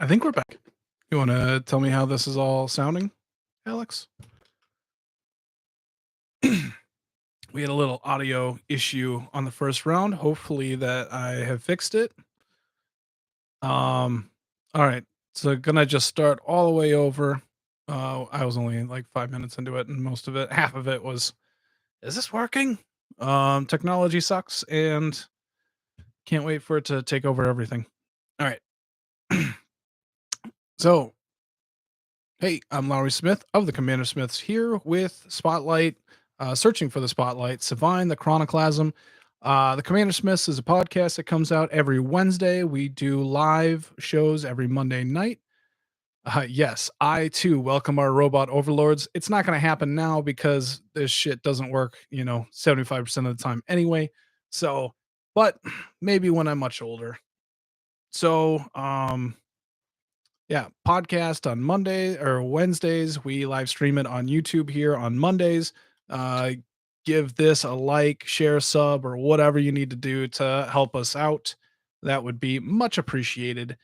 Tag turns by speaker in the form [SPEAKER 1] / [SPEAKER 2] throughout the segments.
[SPEAKER 1] I think we're back. You want to tell me how this is all sounding, Alex? We had a little audio issue on the first round. Hopefully that I have fixed it. All right. So gonna just start all the way over. I was only like 5 minutes into it, and most of it, half of it was, is this working? Technology sucks, and can't wait for it to take over everything. All right. So, hey, I'm Lowry Smith of the CommanderSmiths here with Spotlight, searching for the Spotlight, Sevinne, the Chronoclasm. The CommanderSmiths is a podcast that comes out every Wednesday. We do live shows every Monday night. Yes, I too welcome our robot overlords. It's not going to happen now because this shit doesn't work, 75% of the time anyway. So, but maybe when I'm much older. So, yeah, podcast on Monday or Wednesdays. We live stream it on YouTube here on Mondays. Uh, give this a like, share, sub, or whatever you need to do to help us out. That would be much appreciated.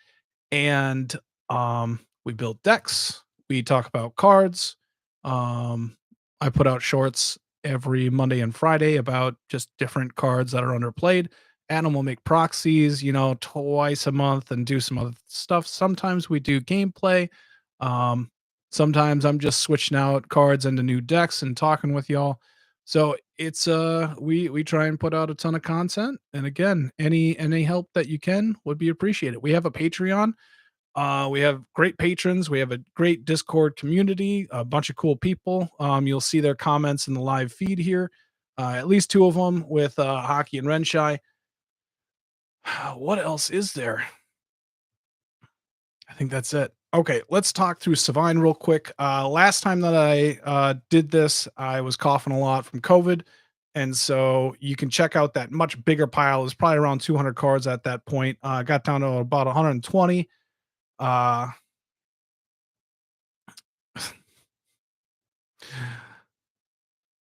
[SPEAKER 1] And we build decks. We talk about cards. Um, I put out shorts every Monday and Friday about just different cards that are underplayed. Adam will make proxies, twice a month and do some other stuff. Sometimes we do gameplay. Um, Sometimes I'm just switching out cards into new decks and talking with y'all. So it's we try and put out a ton of content. And again, any help that you can would be appreciated. We have a Patreon. We have great patrons. We have a great Discord community, a bunch of cool people. You'll see their comments in the live feed here. At least two of them with Hockey and Renshai. What else is there? I think that's it. Okay, let's talk through Sevinne real quick. Last time that I did this, I was coughing a lot from COVID. And so you can check out that much bigger pile. It was probably around 200 cards at that point. Got down to about 120. Uh,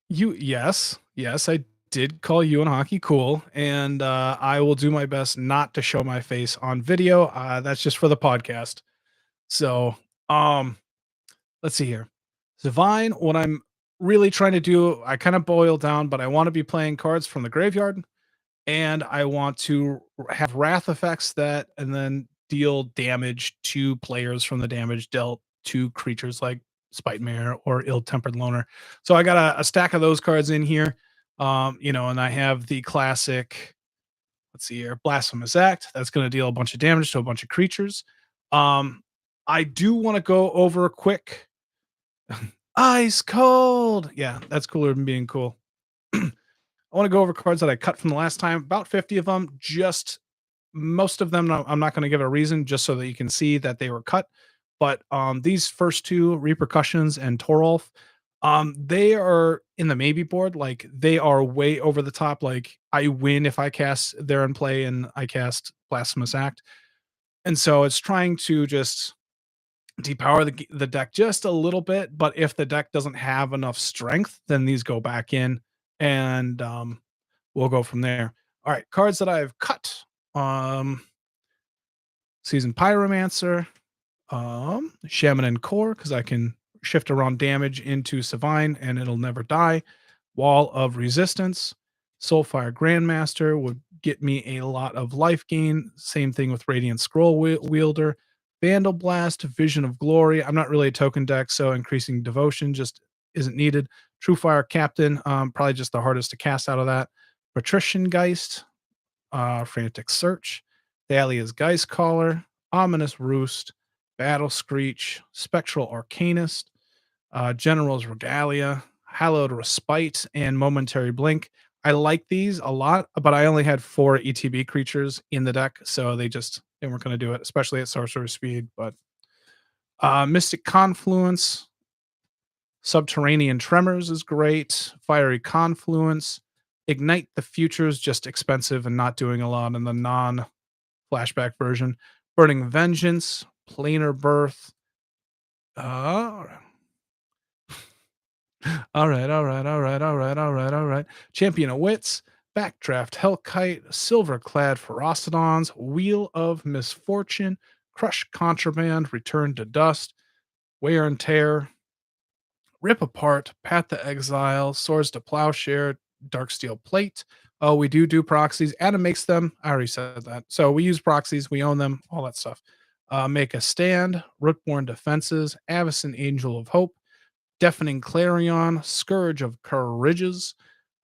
[SPEAKER 1] yes, I did call you and Hockey cool, and I will do my best not to show my face on video. That's just for the podcast. So, um, let's see here. Divine, what I'm really trying to do, I kind of boil down, but I want to be playing cards from the graveyard, and I want to have wrath effects that and then deal damage to players from the damage dealt to creatures like Spite Mare or Ill Tempered Loner. So I got a stack of those cards in here. And I have the classic, let's see here, Blasphemous Act. That's going to deal a bunch of damage to a bunch of creatures. I do want to go over quick. Ice cold. Yeah, that's cooler than being cool. I want to go over cards that I cut from the last time, about 50 of them. Just most of them, I'm not going to give a reason, just so that you can see that they were cut. But these first two, Repercussions and Torolf, they are in the maybe board. Like they are way over the top. Like I win if I cast They're in Play and I cast Blasphemous Act. And so it's trying to just depower the deck just a little bit. But if the deck doesn't have enough strength, then these go back in and we'll go from there. All right, cards that I've cut. Seasoned Pyromancer, Shaman and Core, because I can shift around damage into Sevinne and it'll never die. Wall of Resistance, Soulfire Grandmaster would get me a lot of life gain. Same thing with Radiant Scroll Wielder. Vandal Blast, Vision of Glory. I'm not really a token deck, so increasing devotion just isn't needed. True Fire Captain, probably just the hardest to cast out of that. Patrician Geist, Frantic Search, Thalia's Geist Caller, Ominous Roost, Battle Screech, Spectral Arcanist, General's Regalia, Hallowed Respite, and Momentary Blink. I like these a lot, but I only had 4 ETB creatures in the deck, so they weren't going to do it, especially at sorcerer speed. But Mystic Confluence, Subterranean Tremors is great. Fiery Confluence, Ignite the Future is just expensive and not doing a lot in the non-flashback version. Burning Vengeance, Planar Birth. All right. Champion of Wits, Backdraft Hellkite, Silverclad Ferocidons, Wheel of Misfortune, Crush Contraband, Return to Dust, Wear and Tear, Rip Apart, Path to Exile, Swords to Plowshare, Darksteel Plate. Oh, we do proxies. Adam makes them. I already said that. So we use proxies. We own them. All that stuff. Make a Stand, Rootborn Defenses, Avacyn Angel of Hope, Deafening Clarion, Scourge of Courages,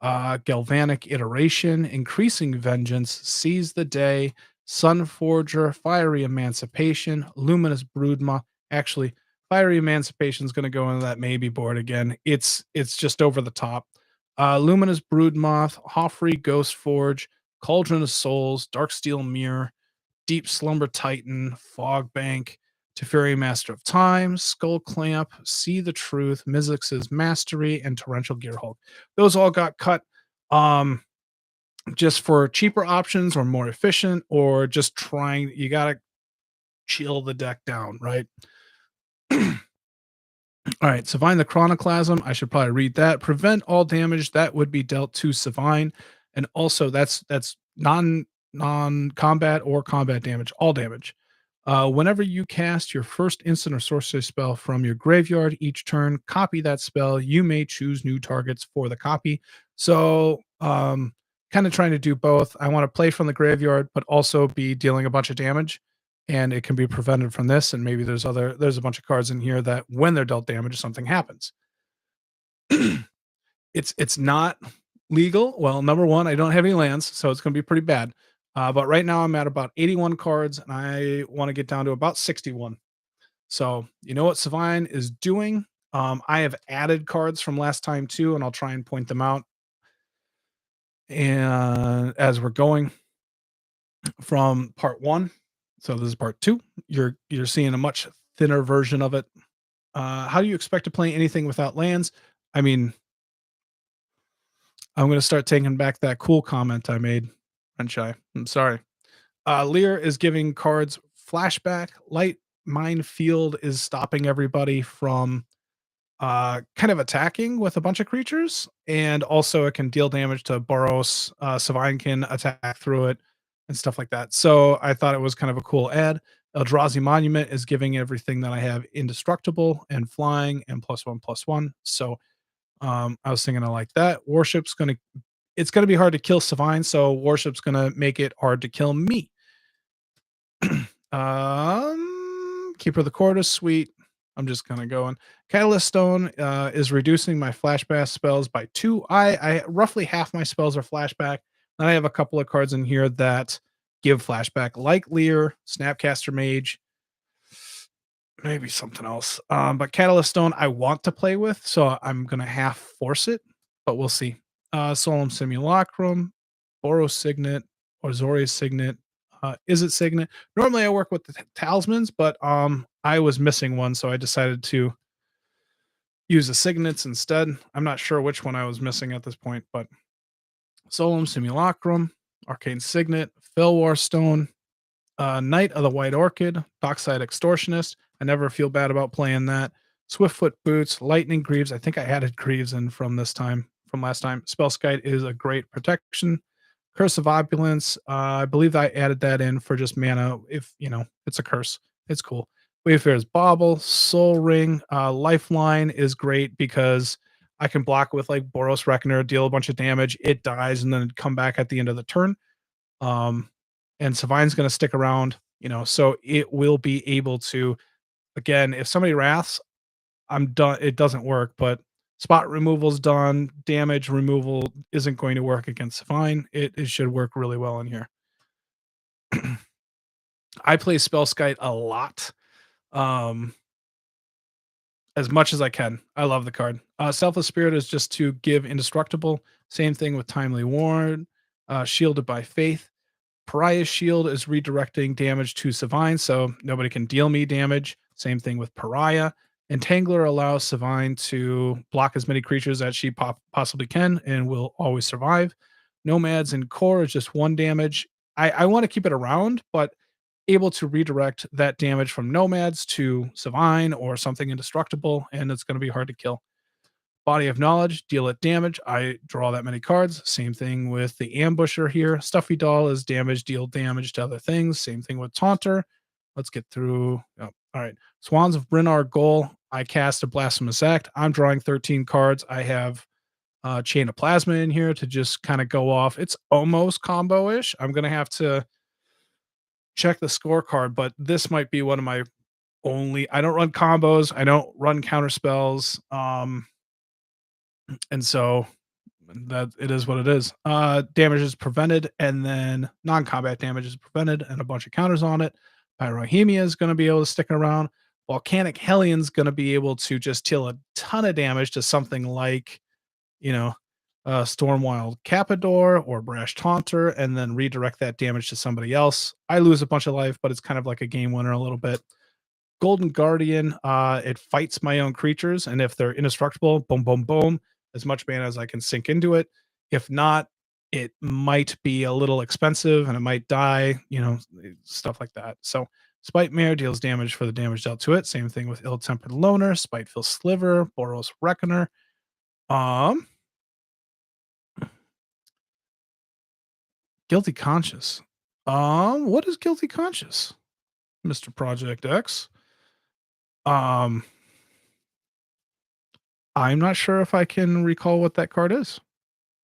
[SPEAKER 1] Galvanic Iteration, Increasing Vengeance, Seize the Day, Sunforger, Fiery Emancipation, Luminous Broodma. Actually, Fiery Emancipation is going to go into that maybe board again. It's just over the top. Luminous Broodmoth, Hoffrey Ghost Forge, Cauldron of Souls, Darksteel Mirror, Deep Slumber Titan, Fog Bank, Teferi Master of Time, Skull Clamp, See the Truth, Mizzix's Mastery, and Torrential Gearhulk. Those all got cut just for cheaper options or more efficient, or just trying. You got to chill the deck down, right? All right, Sevinne the Chronoclasm. I should probably read that. Prevent all damage that would be dealt to Sevinne, and also that's non-combat or combat damage, all damage. Whenever you cast your first instant or sorcery spell from your graveyard each turn, copy that spell. You may choose new targets for the copy. So, kind of trying to do both. I want to play from the graveyard, but also be dealing a bunch of damage, and it can be prevented from this. And maybe there's a bunch of cards in here that when they're dealt damage, something happens. It's not legal. Well, number one, I don't have any lands, so it's going to be pretty bad. But right now I'm at about 81 cards, and I want to get down to about 61. So you know what Sevinne is doing. I have added cards from last time too, and I'll try and point them out. And as we're going from part one, so this is part two. You're seeing a much thinner version of it. How do you expect to play anything without lands? I mean, I'm going to start taking back that cool comment I made. Renshai, I'm sorry. Lear is giving cards flashback. Light Minefield is stopping everybody from kind of attacking with a bunch of creatures, and also it can deal damage to Boros. Sevinne can attack through it and stuff like that. So I thought it was kind of a cool ad. Eldrazi Monument is giving everything that I have indestructible and flying and +1/+1. So I was thinking I like that. It's gonna be hard to kill Sevinne, so Worship's gonna make it hard to kill me. Keeper of the Court is sweet. I'm just kind of going. Catalyst Stone is reducing my flashback spells by 2. I roughly half my spells are flashback. Then I have a couple of cards in here that give flashback, like Lear, Snapcaster Mage, maybe something else. But Catalyst Stone I want to play with, so I'm gonna half force it, but we'll see. Solemn Simulacrum, Boros Signet, Azorius Signet. Is it Signet? Normally I work with the talismans, but I was missing one, so I decided to use the signets instead. I'm not sure which one I was missing at this point, but Solemn Simulacrum, Arcane Signet, Felwar Stone, Knight of the White Orchid, Dockside Extortionist. I never feel bad about playing that. Swiftfoot Boots, Lightning Greaves. I think I added Greaves in from last time. Spellskite is a great protection. Curse of Opulence. I believe I added that in for just mana. If it's a curse, it's cool. Wayfarer's Bauble, Soul Ring, Lifeline is great because I can block with like Boros Reckoner, deal a bunch of damage, it dies, and then come back at the end of the turn. And Sevinne's going to stick around, so it will be able to. Again, if somebody wraths, I'm done. It doesn't work, but spot removal's done. Damage removal isn't going to work against Sevinne. It should work really well in here. I play Spellskite a lot. As much as I can. I love the card. Selfless Spirit is just to give indestructible. Same thing with Timely Warn. Shielded by Faith. Pariah's Shield is redirecting damage to Sevinne, so nobody can deal me damage. Same thing with Pariah. Entangler allows Sevinne to block as many creatures as she possibly can and will always survive. Nomads and Core is just 1 damage. I want to keep it around, but able to redirect that damage from Nomads to Sevinne or something indestructible, and it's going to be hard to kill. Body of Knowledge, deal it damage. I draw that many cards. Same thing with the Ambusher here. Stuffy Doll is damage, deal damage to other things. Same thing with Taunter. Let's get through. Oh, all right. Swans of Bryn Goal. I cast a Blasphemous Act. I'm drawing 13 cards. I have Chain of Plasma in here to just kind of go off. It's almost combo ish. I'm going to have to check the scorecard, but this might be one of my only. I don't run combos. I don't run counter spells. And so that it is what it is. Damage is prevented, and then non-combat damage is prevented, and a bunch of counters on it. Pyrohemia is going to be able to stick around. Volcanic Hellion's going to be able to just deal a ton of damage to something like, you know, Stormwild Capador or Brash Taunter, and then redirect that damage to somebody else. I lose a bunch of life, but it's kind of like a game winner a little bit. Golden Guardian, it fights my own creatures, and if they're indestructible, boom, boom, boom, as much mana as I can sink into it. If not, it might be a little expensive and it might die, stuff like that. So Spite Mare deals damage for the damage dealt to it. Same thing with Ill-Tempered Loner, Spiteful Sliver, Boros Reckoner. Um, Guilty Conscious. What is Guilty Conscious, Mr. Project X? Um, I'm not sure if I can recall what that card is.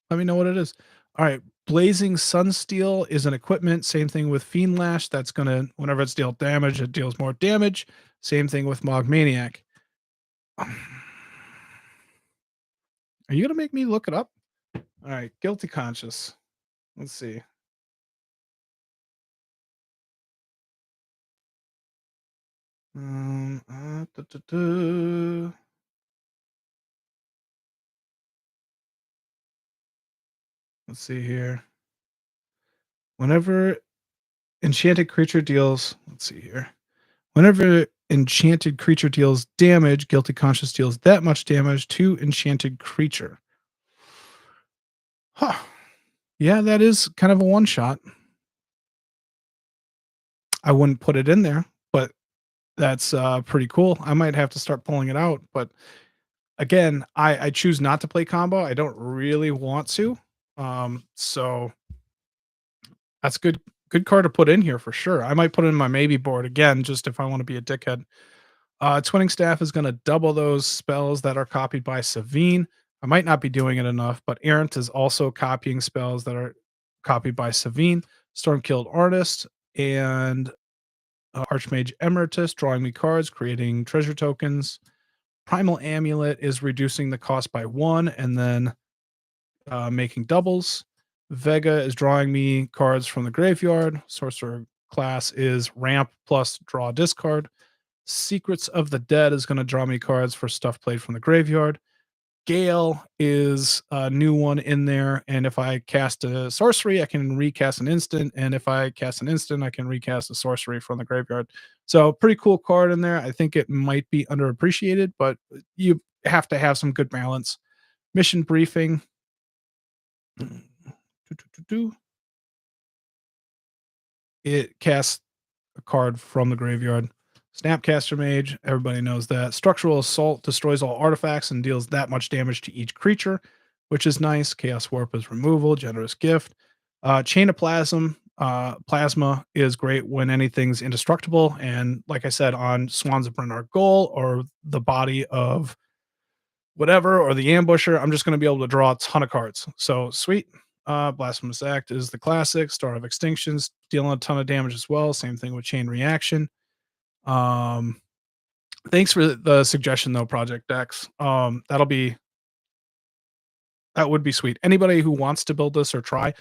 [SPEAKER 1] Let me know what it is. All right. Blazing Sunsteel is an equipment. Same thing with Fiend Lash. That's going to, whenever it's dealt damage, it deals more damage. Same thing with Mogmaniac. Are you going to make me look it up? All right. Guilty Conscious. Let's see. Da, da, da. Let's see here. Whenever enchanted creature deals, let's see here. Whenever enchanted creature deals damage, Guilty Conscious deals that much damage to enchanted creature. Huh. Yeah, that is kind of a one shot. I wouldn't put it in there, but that's pretty cool. I might have to start pulling it out. But again, I choose not to play combo. I don't really want to. So that's good card to put in here for sure. I might put it in my maybe board again, just if I want to be a dickhead. Twinning Staff is going to double those spells that are copied by Sevinne. I might not be doing it enough, but Errant is also copying spells that are copied by Sevinne. Stormkilled Artist and Archmage Emeritus, drawing me cards, creating treasure tokens. Primal Amulet is reducing the cost by 1 and then making doubles. Vega is drawing me cards from the graveyard. Sorcerer class is ramp plus draw discard. Secrets of the Dead is going to draw me cards for stuff played from the graveyard. Gale is a new one in there, and if I cast a sorcery, I can recast an instant, and if I cast an instant, I can recast a sorcery from the graveyard. So pretty cool card in there. I think it might be underappreciated, but you have to have some good balance. Mission Briefing. It casts a card from the graveyard. Snapcaster Mage, everybody knows that. Structural Assault destroys all artifacts and deals that much damage to each creature, which is nice. Chaos Warp is removal, Generous Gift. Chain of Plasma is great when anything's indestructible. And like I said, on Swans of Bernard Goal or the body of whatever, or the Ambusher, I'm just going to be able to draw a ton of cards. So sweet. Blasphemous Act is the classic. Star of Extinctions, dealing a ton of damage as well. Same thing with Chain Reaction. Thanks for the suggestion though, Project X. That would be sweet. Anybody who wants to build this or try,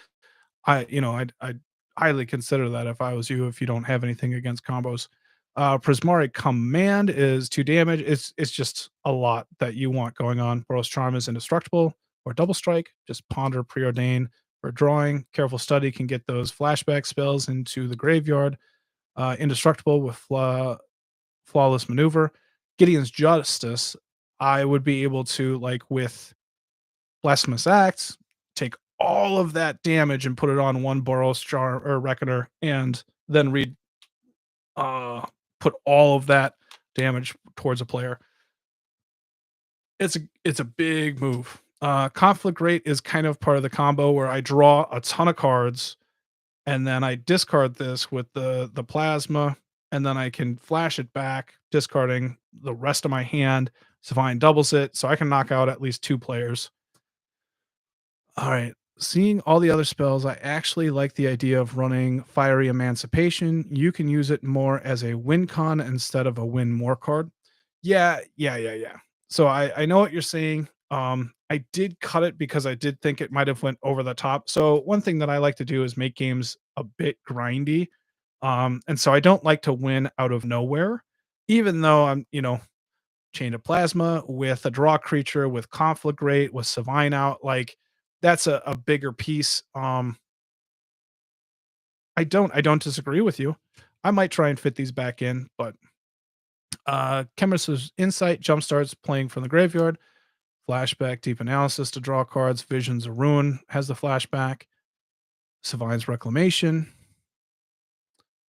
[SPEAKER 1] I'd highly consider that if I was you, if you don't have anything against combos. Prismari Command is 2 damage. It's just a lot that you want going on. Boros Charm is indestructible or double strike. Just ponder preordain for drawing. Careful Study can get those flashback spells into the graveyard. Indestructible with Flawless Maneuver. Gideon's Justice, I would be able to, like with Blasphemous Acts, take all of that damage and put it on one Boros Charm or Reckoner, and then put all of that damage towards a player. It's a big move. Conflict Rate is kind of part of the combo where I draw a ton of cards, and then I discard this with the plasma. and then I can flash it back, discarding the rest of my hand. Sevinne doubles it, so I can knock out at least 2 players. Alright, seeing all the other spells, I actually like the idea of running Fiery Emancipation. You can use it more as a win con instead of a win more card. Yeah. So I know what you're saying. I did cut it because I did think it might have went over the top. So one thing that I like to do is make games a bit grindy. And so I don't like to win out of nowhere, even though I'm Chain of Plasma with a draw creature, with Conflict Rate, with Sevinne out, like that's a bigger piece. I don't disagree with you. I might try and fit these back in, but Chemist's Insight jumpstarts playing from the graveyard. Flashback, Deep Analysis to draw cards. Visions of Ruin has the flashback. Sevinne's Reclamation.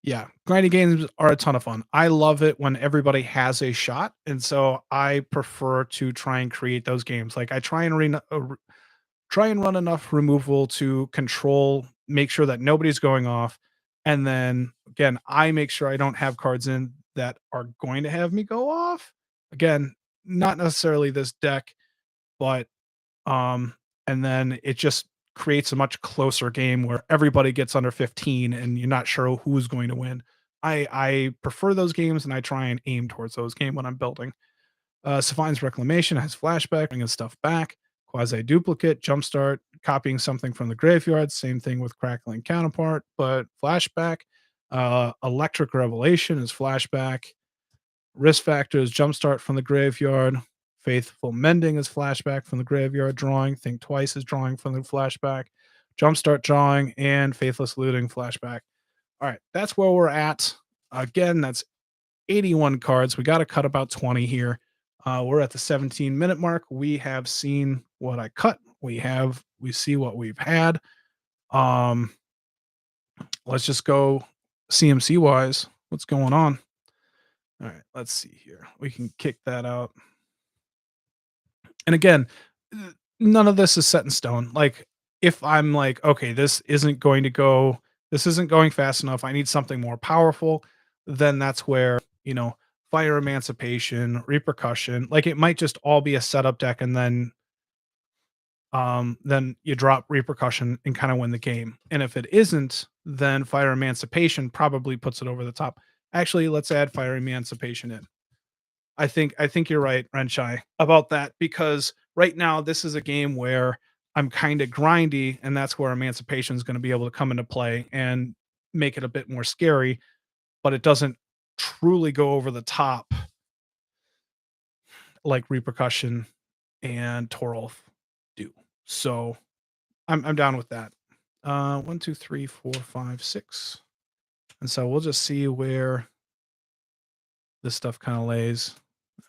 [SPEAKER 1] Yeah, grinding games are a ton of fun. I love it when everybody has a shot, and so I prefer to try and create those games. Like I try and run enough removal to control, make sure that nobody's going off, and then again, I make sure I don't have cards in that are going to have me go off. Again, not necessarily this deck, but um, and then it just creates a much closer game where everybody gets under 15 and you're not sure who's going to win. I prefer those games and I try and aim towards those games when I'm building. Sevinne's Reclamation has flashback, bringing stuff back. Quasi duplicate, jumpstart, copying something from the graveyard. Same thing with Crackling Counterpart, but flashback. Electric Revelation is flashback. Risk Factor is jumpstart from the graveyard. Faithful Mending is flashback from the graveyard drawing. Think Twice is drawing from the flashback. Jumpstart drawing and Faithless Looting flashback. All right, that's where we're at. Again, that's 81 cards. We got to cut about 20 here. We're at the 17-minute mark. We have seen what I cut. We see what we've had. Um, let's just go CMC wise. What's going on? All right, let's see here. We can kick that out. And again, none of this is set in stone. Like if I'm like, okay, this isn't going fast enough. I need something more powerful. Then that's where Fire Emancipation, Repercussion, like it might just all be a setup deck, and then you drop Repercussion and kind of win the game. And if it isn't, then Fire Emancipation probably puts it over the top. Actually, let's add Fire Emancipation in. I think you're right, Renshai, about that because right now this is a game where I'm kind of grindy, and that's where Emancipation is going to be able to come into play and make it a bit more scary, but it doesn't truly go over the top like Repercussion and Torolf do. So I'm down with that. 1, 2, 3, 4, 5, 6. And so we'll just see where this stuff kind of lays.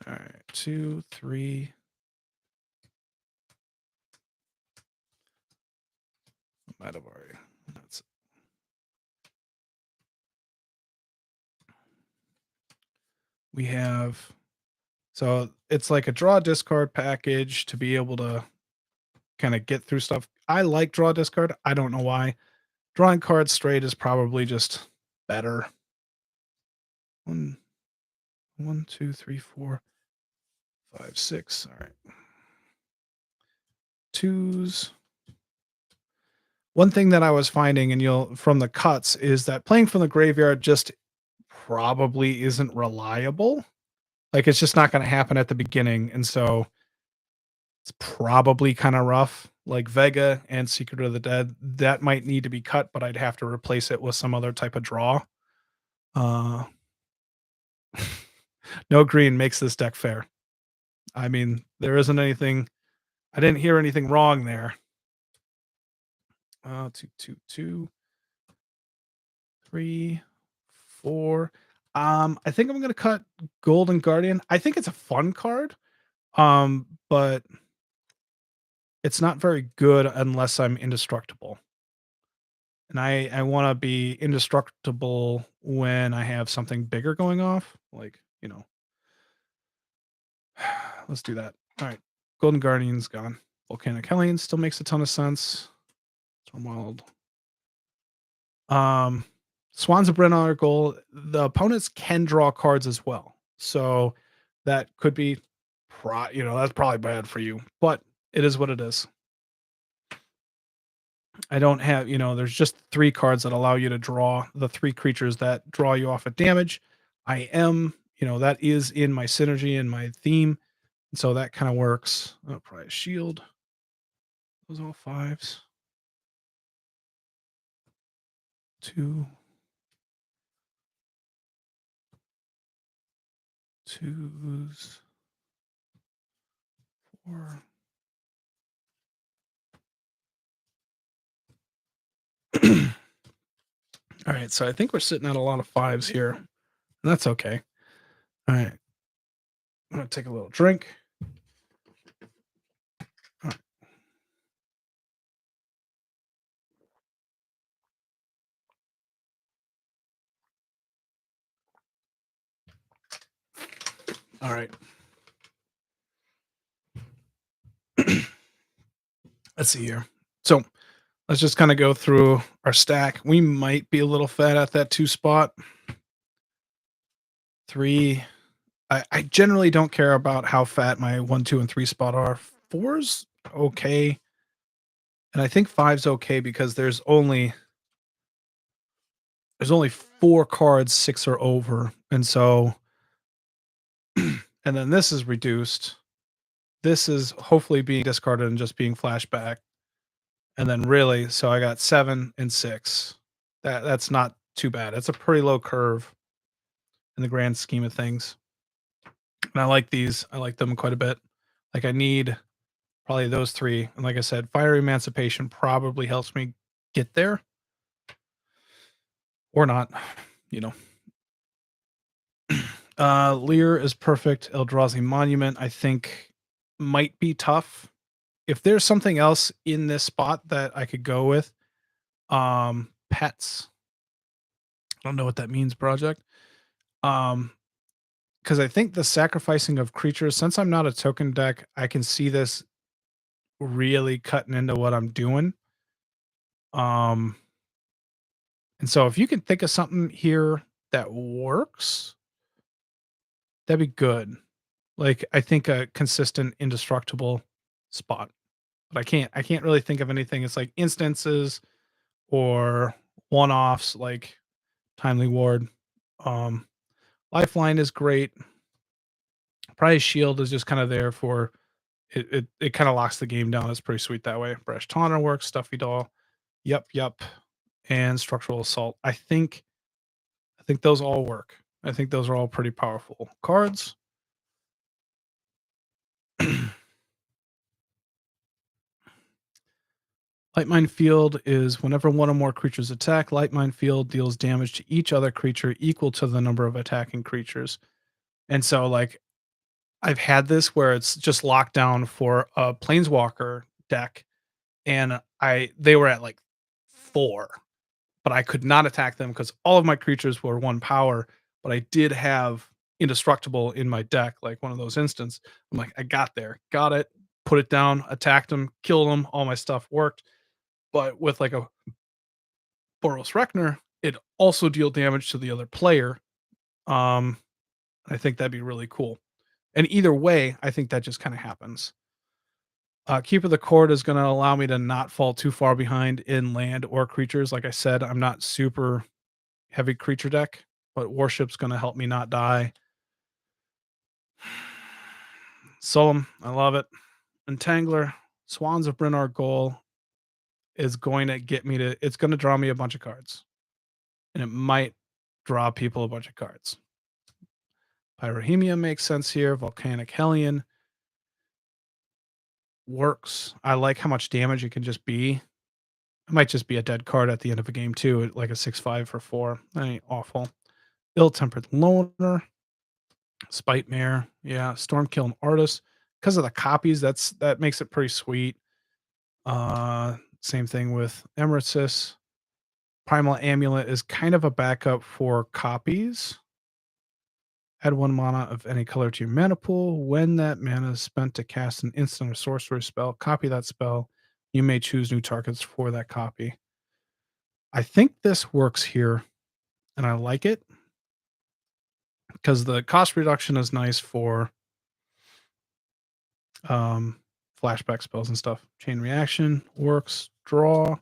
[SPEAKER 1] All right, 2, 3. Might have already. That's we have. So it's like a draw discard package to be able to kind of get through stuff. I like draw discard. I don't know why. Drawing cards straight is probably just better. One, 1, 2, 3, 4, 5, 6. All right. Twos. One thing that I was finding, and you'll from the cuts, is that playing from the graveyard just probably isn't reliable. Like it's just not going to happen at the beginning, and so it's probably kind of rough. Like Vega and Secret of the Dead, that might need to be cut, but I'd have to replace it with some other type of draw. Uh, no green makes this deck fair. I mean, there isn't anything. I didn't hear anything wrong there. 2, 2, 2, 3, 4. I think I'm gonna cut Golden Guardian. I think it's a fun card. But it's not very good unless I'm indestructible. And I want to be indestructible when I have something bigger going off. Like, let's do that. All right. Golden Guardian's gone. Volcanic Hellion still makes a ton of sense. Stormwild. Swans of Bryn are goal. The opponents can draw cards as well. So that could be that's probably bad for you, but it is what it is. I don't have, there's just 3 cards that allow you to draw the 3 creatures that draw you off at damage. I am, that is in my synergy and my theme. And so that kind of works. Oh, probably a shield. Those all 5s. 2 2s. 4. All right, so I think we're sitting at a lot of 5s here. And that's okay. All right. I'm going to take a little drink. All right. All right. Let's see here. So let's just kind of go through our stack. We might be a little fat at that 2 spot. 3. I generally don't care about how fat my 1, 2, and 3 spot are. 4's okay. And I think 5's okay because there's only 4 cards 6 or over. And so and then this is reduced. This is hopefully being discarded and just being flashback. And then really, so I got 7 and 6. That's not too bad. It's a pretty low curve in the grand scheme of things. And I like these. I like them quite a bit. Like I need probably those 3. And like I said, Fire Emancipation probably helps me get there. Or not, you know. Lear is perfect. Eldrazi Monument, I think, might be tough. If there's something else in this spot that I could go with, pets. I don't know what that means, project. Because I think the sacrificing of creatures, since I'm not a token deck, I can see this really cutting into what I'm doing. And so if you can think of something here that works, that'd be good. Like I think a consistent indestructible spot. But I can't really think of anything. It's like instances or one-offs like Timely Ward. Um Lifeline is great. Probably Shield is just kind of there for it kind of locks the game down. It's pretty sweet that way. Brash Taunter works, Stuffy Doll. Yep. And Structural Assault. I think those all work. I think those are all pretty powerful cards. Lightmine Field is whenever one or more creatures attack, Lightmine Field deals damage to each other creature equal to the number of attacking creatures. And so, like, I've had this where it's just locked down for a Planeswalker deck, and they were at like 4, but I could not attack them because all of my creatures were 1 power, but I did have Indestructible in my deck, like one of those instants. I'm like, I got it, put it down, attacked them, killed them, all my stuff worked. But with like a Boros Reckoner, it also deal damage to the other player. Um, I think that'd be really cool. And either way, I think that just kind of happens. Keeper of the Court is going to allow me to not fall too far behind in land or creatures. Like I said, I'm not super heavy creature deck, but Warship's going to help me not die. Solemn, I love it. Entangler, Swans of Bryn Goal is going to get me to, it's going to draw me a bunch of cards. And it might draw people a bunch of cards. Pyrohemia makes sense here. Volcanic Hellion works. I like how much damage it can just be. It might just be a dead card at the end of a game too, like a 6/5 for 4. That ain't awful. Ill-Tempered Loner, Spite Mare, yeah, Stormkill Artist. Because of the copies, that makes it pretty sweet. Same thing with Emeritus. Primal Amulet is kind of a backup for copies. Add 1 mana of any color to your mana pool. When that mana is spent to cast an instant or sorcery spell, copy that spell. You may choose new targets for that copy. I think this works here. and I like it because the cost reduction is nice for um, flashback spells and stuff. Chain reaction works. Draw,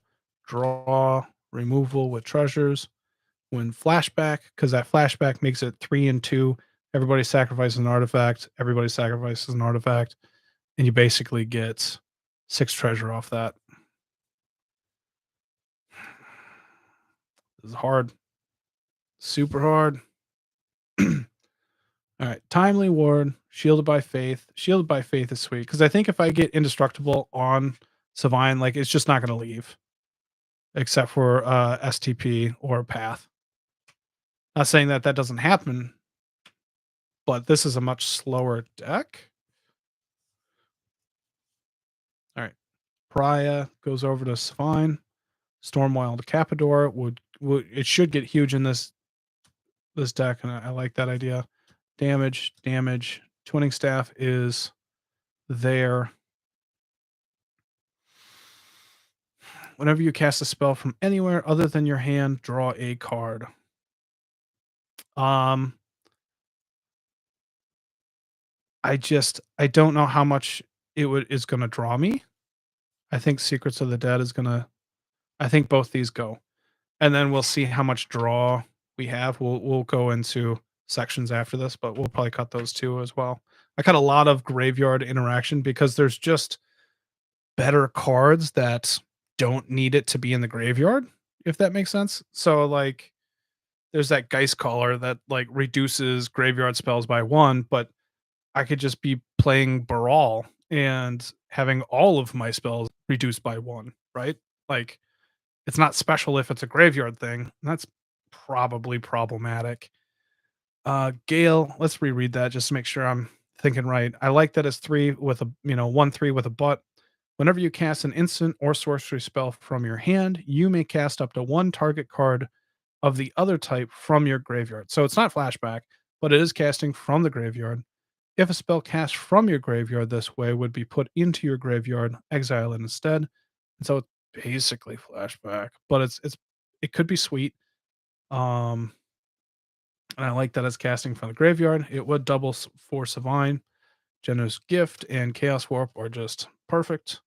[SPEAKER 1] removal with treasures. When flashback, because that flashback makes it 3 and 2. Everybody sacrifices an artifact. Everybody sacrifices an artifact, and you basically get 6 treasure off that. This is hard. Super hard. All right, Timely Ward, Shielded by Faith. Shielded by Faith is sweet because I think if I get Indestructible on Sevinne, like it's just not going to leave, except for STP or Path. Not saying that that doesn't happen, but this is a much slower deck. All right, Pariah goes over to Sevinne. Stormwild Capador would it should get huge in this deck, and I like that idea. Damage. Twinning Staff is there. Whenever you cast a spell from anywhere other than your hand, draw a card. I don't know how much is going to draw me. I think Secrets of the Dead is going to I think both these go. And then we'll see how much draw we have. We'll go into sections after this, but we'll probably cut those two as well. I cut a lot of graveyard interaction because there's just better cards that don't need it to be in the graveyard, if that makes sense. So like there's that Geist Caller that like reduces graveyard spells by 1, but I could just be playing Baral and having all of my spells reduced by 1, right? Like it's not special if it's a graveyard thing. That's probably problematic. Gale, let's reread that just to make sure I'm thinking right. I like that it's 3 with a 1/3 with a butt. Whenever you cast an instant or sorcery spell from your hand, you may cast up to 1 target card of the other type from your graveyard. So it's not flashback, but it is casting from the graveyard. If a spell cast from your graveyard this way would be put into your graveyard, exile it instead. And so it's basically flashback, but it could be sweet. And I like that it's casting from the graveyard. It would double for Sevinne. Generous Gift and Chaos Warp are just perfect.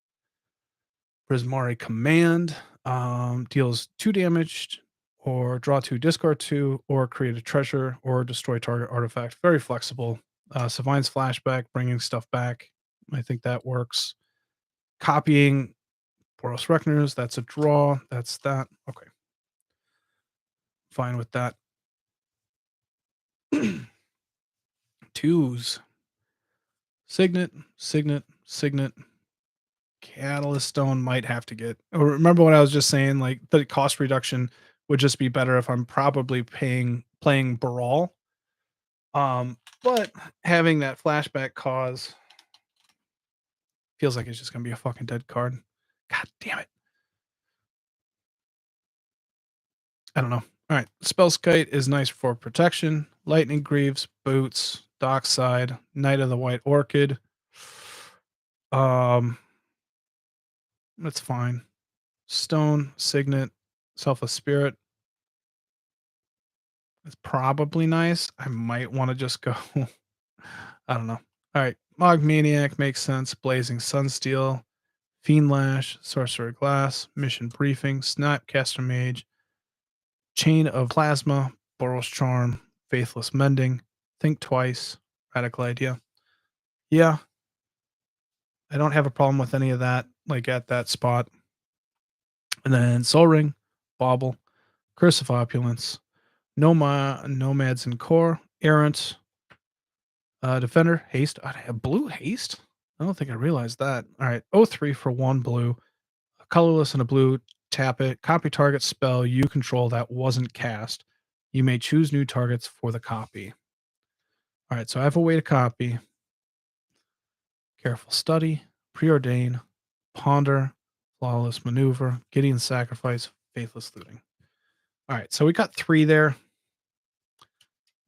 [SPEAKER 1] Prismari Command deals 2 damage, or draw 2, discard 2, or create a treasure, or destroy target artifact. Very flexible. Sevinne's Flashback, bringing stuff back. I think that works. Copying Boros Reckoners, that's a draw. That's that. Okay. Fine with that. 2s. Signet. Catalyst Stone might have to get. Or remember what I was just saying? Like the cost reduction would just be better if I'm probably playing Baral. But having that flashback cause feels like it's just gonna be a fucking dead card. God damn it. I don't know. All right. Spellskite is nice for protection. Lightning Greaves, Boots, Dockside, Knight of the White Orchid. That's fine. Stone, Signet, Selfless Spirit. It's probably nice. I might want to just go. I don't know. All right. Mog Maniac makes sense. Blazing Sunsteel, Fiend Lash, Sorcerer Glass, Mission Briefing, Snapcaster Mage, Chain of Plasma, Boros Charm, Faithless Mending, Think Twice, Radical Idea. Yeah. I don't have a problem with any of that, like at that spot. And then Soul Ring, Bauble, Curse of Opulence, Nomads and Core, Errant, Defender, Haste. I have blue haste? I don't think I realized that. All right. 03 for 1 blue. A colorless and a blue. Tap it. Copy target spell you control that wasn't cast. You may choose new targets for the copy. All right. So I have a way to copy. Careful Study, Preordain, Ponder, Flawless Maneuver, Gideon's Sacrifice, Faithless Looting. All right. So we got 3 there.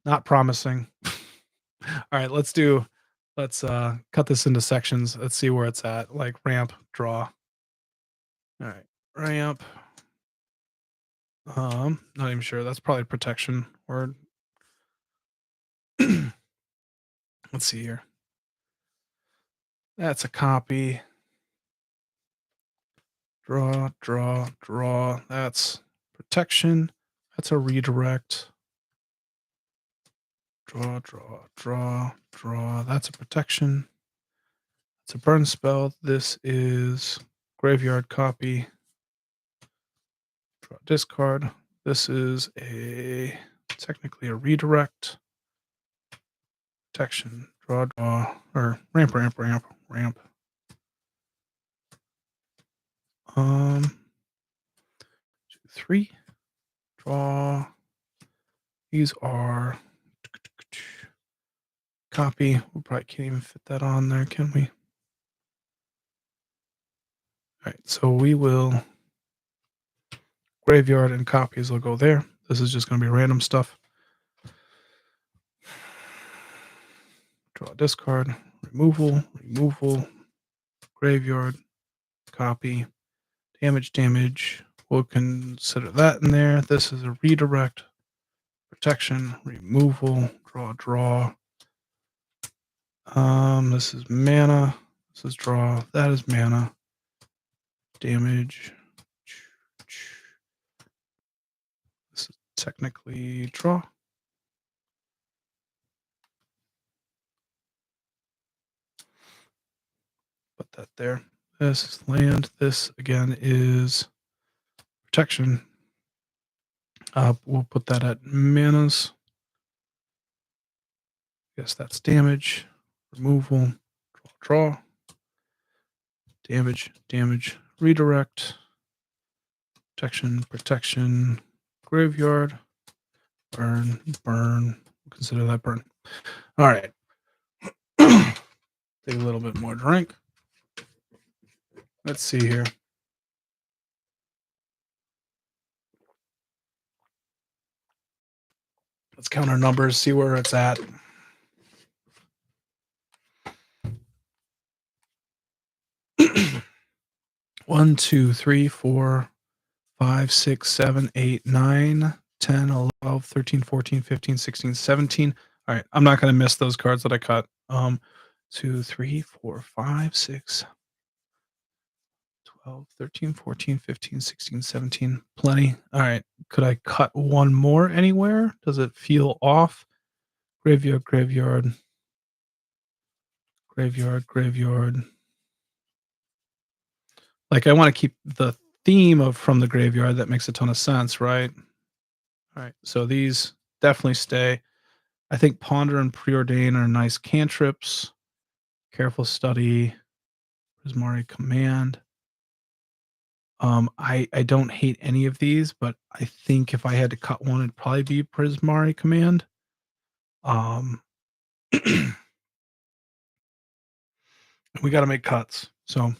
[SPEAKER 1] Not promising. All right, let's cut this into sections. Let's see where it's at. Like ramp, draw. All right. Ramp. Not even sure. That's probably protection word. Let's see here. That's a copy. Draw, draw, draw. That's protection. That's a redirect. Draw, draw, draw, draw. That's a protection. It's a burn spell. This is graveyard copy. Draw, discard. This is technically a redirect. Protection. Draw, draw, or ramp, ramp, ramp, ramp. 2, 3. Draw. These are copy. We probably can't even fit that on there, can we? All right, so we will graveyard and copies will go there. This is just going to be random stuff. Draw, discard, removal, removal, graveyard, copy, damage, damage. We'll consider that in there. This is a redirect, protection, removal, draw, draw. This is mana. This is draw. That is mana. Damage. This is technically draw. Put that there. This is land. This again is protection. We'll put that at manas. Guess that's damage. Removal. Draw, draw. Damage, damage. Redirect. Protection, protection. Graveyard. Burn, burn. We'll consider that burn. All right. Take a little bit more drink. Let's see here. Let's count our numbers, see where it's at. One, 2, 3, 4, 5, 6, 7, 8, 9, 10, 12, 13, 14, 15, 16, 17. All right. I'm not going to miss those cards that I cut. 2, 3, 4, 5, 6, 12, 13, 14, 15, 16, 17. Plenty. All right. Could I cut one more anywhere? Does it feel off? Graveyard, graveyard. Graveyard, graveyard. Like I want to keep the theme of from the graveyard. That makes a ton of sense, right? All right. So these definitely stay. I think Ponder and Preordain are nice cantrips. Careful Study, Prismari Command. I don't hate any of these, but I think if I had to cut one, it'd probably be Prismari Command. We got to make cuts. So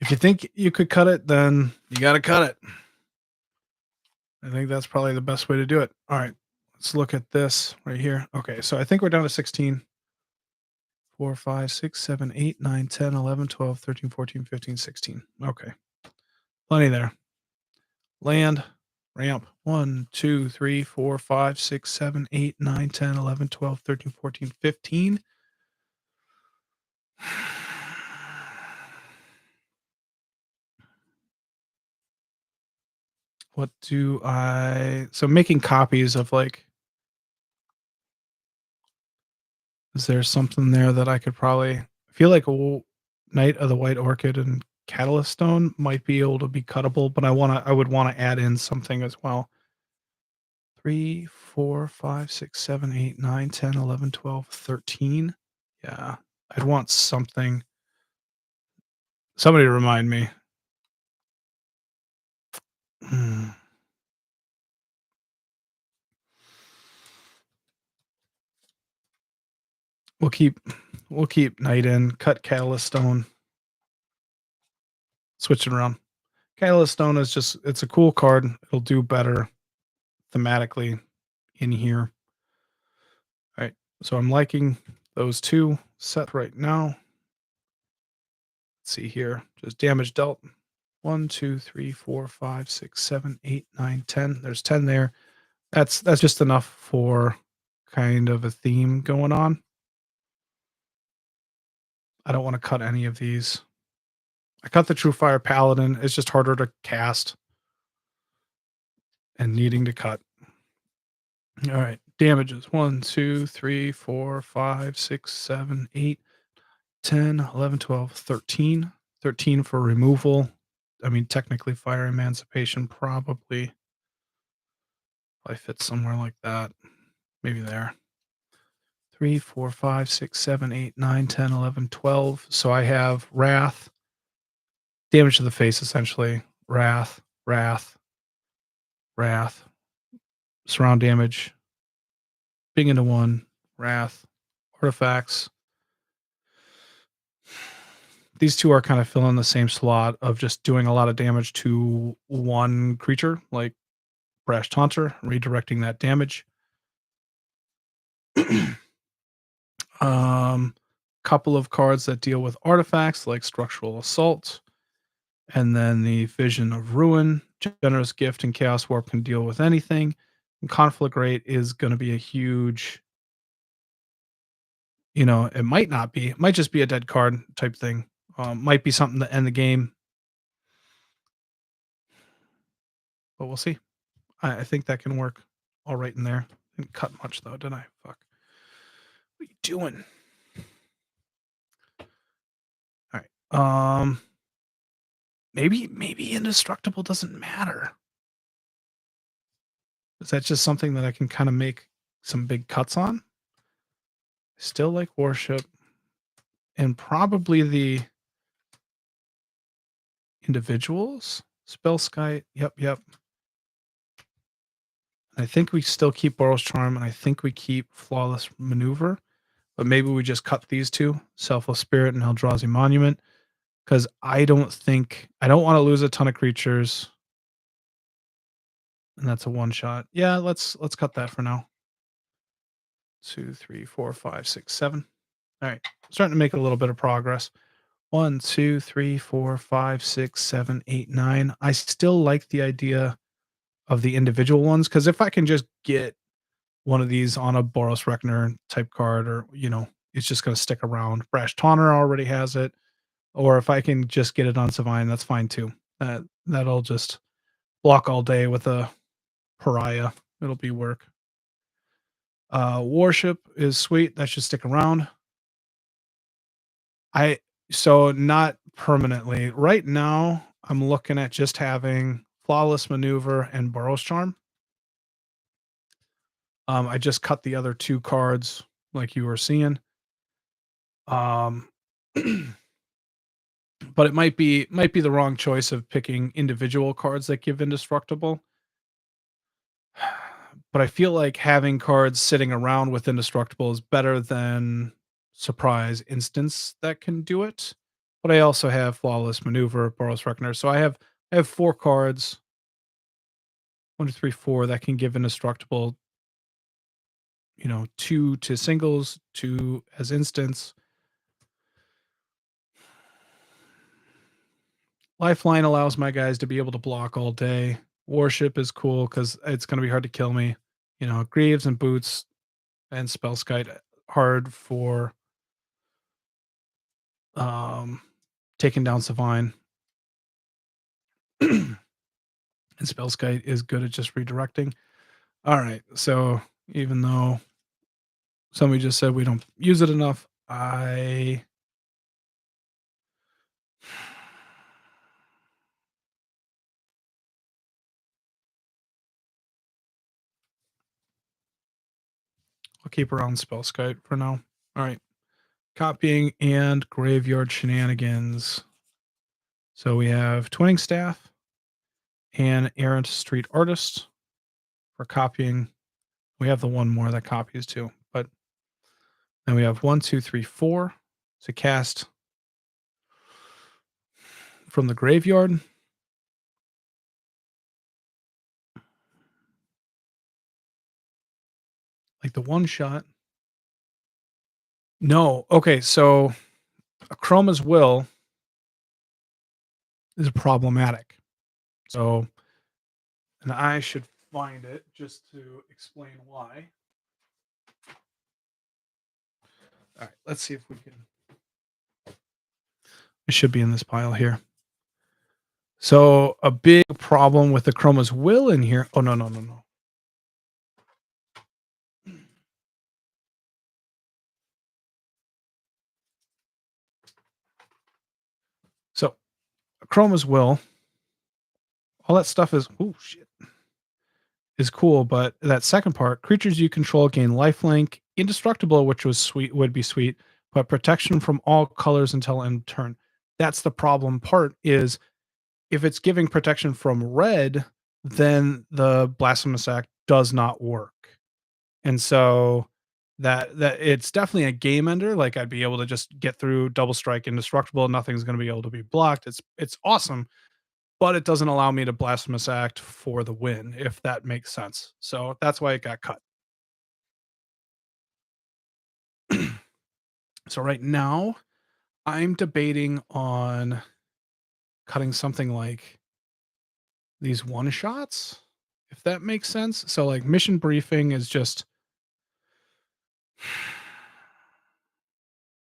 [SPEAKER 1] if you think you could cut it, then you got to cut it. I think that's probably the best way to do it. All right, let's look at this right here. Okay, so I think we're down to 16. 4, 5, 6, 7, 8, 9, 10, 11, 12, 13, 14, 15, 16. Okay. Plenty there. Land, ramp. 1, 2, 3, 4, 5, 6, 7, 8, 9, 10, 11, 12, 13, 14, 15. What do I... So making copies of like... Is there something there that I could probably... I feel like Knight of the White Orchid and Catalyst Stone might be able to be cuttable, but I would want to add in something as well. 3, 4, 5, 6, 7, 8, 9, 10, 11, 12, 13. Yeah, I'd want something. Somebody remind me. We'll keep Knight in, cut Catalyst Stone. Switch it around. Catalyst Stone is just, it's a cool card. It'll do better thematically in here. All right. So I'm liking those two set right now. Let's see here. Just damage dealt. 1, 2, 3, 4, 5, 6, 7, 8, 9, 10. There's 10 there. That's just enough for kind of a theme going on. I don't want to cut any of these. I cut the True Fire Paladin. It's just harder to cast and needing to cut. All right. Damages 1, 2, 3, 4, 5, 6, 7, 8, 10, 11, 12, 13. 13 for removal. I mean, technically, Fire Emancipation probably I fit somewhere like that. Maybe there. 3, 4, 5, 6, 7, 8, 9, 10, 11, 12. So I have Wrath, damage to the face, essentially. Wrath, Wrath, Wrath, surround damage, being into one, Wrath, artifacts. These two are kind of filling the same slot of just doing a lot of damage to one creature, like Brash Taunter, redirecting that damage. Couple of cards that deal with artifacts like Structural Assault, and then the Vision of Ruin, Generous Gift, and Chaos Warp can deal with anything. And Conflagrate is going to be a huge, it might not be, it might just be a dead card type thing. Might be something to end the game, but we'll see. I think that can work all right in there. Didn't cut much though, did I? Fuck. What are you doing? All right. Maybe indestructible doesn't matter. Is that just something that I can kind of make some big cuts on? Still like worship, and probably the individuals. Spell Sky. Yep. I think we still keep Boros Charm, and I think we keep Flawless Maneuver. But maybe we just cut these two, Selfless Spirit and Eldrazi Monument, because I don't want to lose a ton of creatures. And that's a one shot. Yeah, let's cut that for now. 2, 3, 4, 5, 6, 7. All right. Starting to make a little bit of progress. 1, 2, 3, 4, 5, 6, 7, 8, 9. I still like the idea of the individual ones, because if I can just get one of these on a Boros Reckoner type card, or it's just going to stick around. Brash Taunter already has it, or if I can just get it on Sevinne, that's fine too. That'll just block all day with a pariah. It'll be work. Worship is sweet. That should stick around. So not permanently. Right now, I'm looking at just having Flawless Maneuver and Boros Charm. I just cut the other two cards like you were seeing. But it might be the wrong choice of picking individual cards that give indestructible. But I feel like having cards sitting around with indestructible is better than surprise instance that can do it. But I also have Flawless Maneuver, Boros Reckoner. So I have 4 cards. 1, 2, 3, 4 that can give indestructible, 2 to singles, 2 as instants. Lifeline allows my guys to be able to block all day. Worship is cool because it's going to be hard to kill me. Greaves and Boots and Spellskite hard for taking down Sevinne. And Spellskite is good at just redirecting. All right, so even though somebody just said we don't use it enough, I'll keep around Spellskite for now. All right. Copying and Graveyard Shenanigans. So we have Twinning Staff and Errant Street Artist for copying. We have the one more that copies too, but then we have 1, 2, 3, 4 to cast from the graveyard. Like the one shot. No. Okay, so a Chroma's Will is problematic. So, and I should find it just to explain why. All right, let's see if we can. It should be in this pile here. So a big problem with the Chroma's Will in here. Oh, no, no, no, no. So Chroma's Will, all that stuff is, oh, shit, is cool. But that second part, creatures you control gain lifelink, indestructible, which was sweet, would be sweet, but protection from all colors until end turn. That's the problem part is if it's giving protection from red, then the Blasphemous Act does not work. And so that it's definitely a game ender. Like I'd be able to just get through double strike indestructible. Nothing's going to be able to be blocked. It's awesome, but it doesn't allow me to Blasphemous Act for the win, if that makes sense. So that's why it got cut. So right now, I'm debating on cutting something like these one shots, if that makes sense. So like mission briefing is just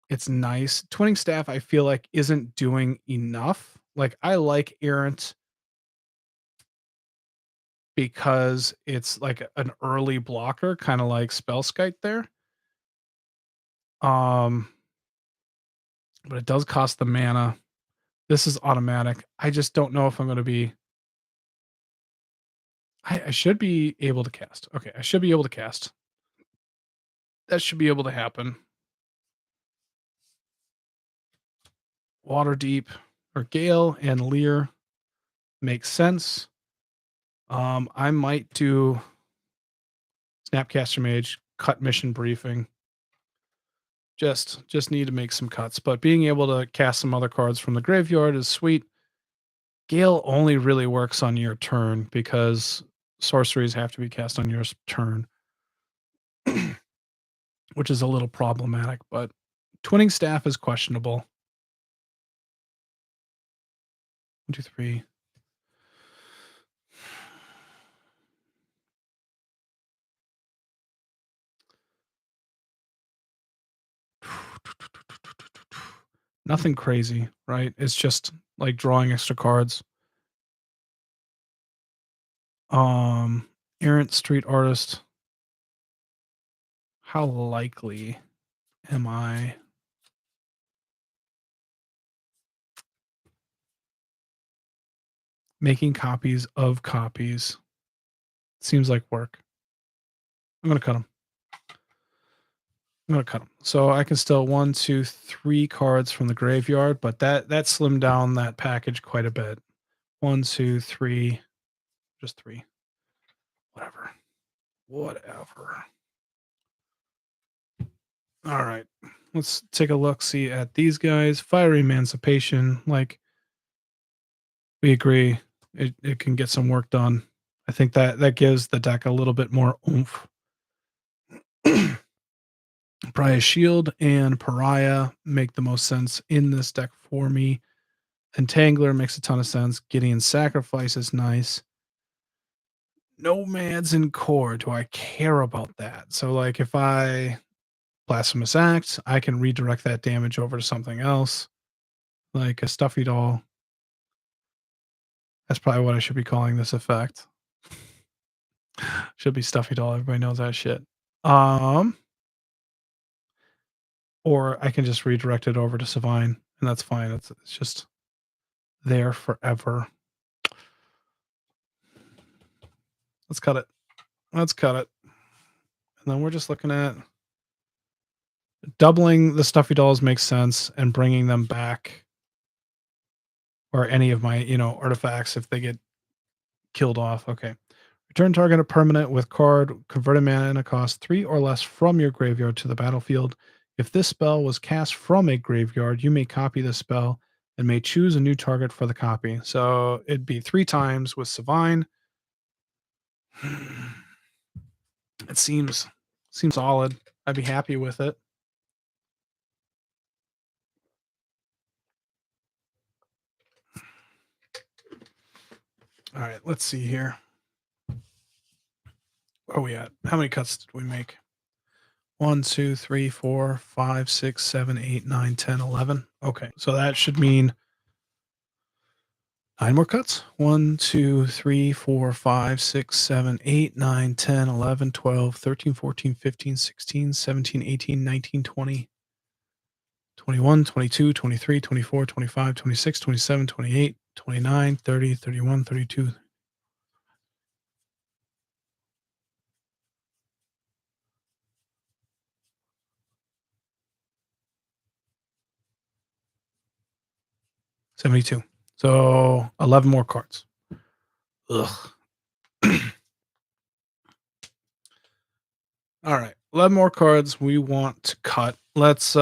[SPEAKER 1] it's nice. Twinning staff, I feel like isn't doing enough. Like I like errant because it's like an early blocker, kind of like Spellskite there. Um, but it does cost the mana. This is automatic. I just don't know if I'm going to be. I should be able to cast. Okay, I should be able to cast. That should be able to happen. Water Deep or Gale and Leer makes sense. I might do Snapcaster Mage, cut mission briefing. Just need to make some cuts, but being able to cast some other cards from the graveyard is sweet. Gale only really works on your turn because sorceries have to be cast on your turn, which is a little problematic, but Twinning Staff is questionable. 1, 2, 3. Nothing crazy, right? It's just like drawing extra cards. Errant Street Artist. How likely am I making copies of copies? Seems like work. I'm gonna cut them. I'm gonna cut them. So I can still 1, 2, 3 cards from the graveyard, but that slimmed down that package quite a bit. 1, 2, 3, just 3. Whatever. Whatever. All right. Let's take a look, see at these guys. Fiery Emancipation, like we agree, it can get some work done. I think that gives the deck a little bit more oomph. Pariah Shield and Pariah make the most sense in this deck for me. Entangler makes a ton of sense. Gideon's Sacrifice is nice. Nomads and Core, do I care about that? So, like, if I Blasphemous Act, I can redirect that damage over to something else, like a Stuffy Doll. That's probably what I should be calling this effect. Should be Stuffy Doll. Everybody knows that shit. Or I can just redirect it over to Sevinne, and that's fine. It's just there forever. Let's cut it. Let's cut it. And then we're just looking at doubling the Stuffy Dolls makes sense, and bringing them back, or any of my, artifacts if they get killed off. Okay. Return target a permanent with card, converted mana and a cost 3 or less from your graveyard to the battlefield. If this spell was cast from a graveyard, you may copy the spell and may choose a new target for the copy. So it'd be 3 times with Sevinne. It seems solid. I'd be happy with it. All right, let's see here. Where are we at? How many cuts did we make? 1, 2, 3, 4, 5, 6, 7, 8, 9, 10, 11. Okay, so that should mean 9 more cuts. 1, 2, 3, 4, 5, 6, 7, 8, 9, 10, 11, 12, 13, 14, 15, 16, 17, 18, 19, 20, 21, 22, 23, 24, 25, 26, 27, 28, 29, 30, 31, 32. $72. So 11 more cards. Ugh. All right. 11 more cards we want to cut. Let's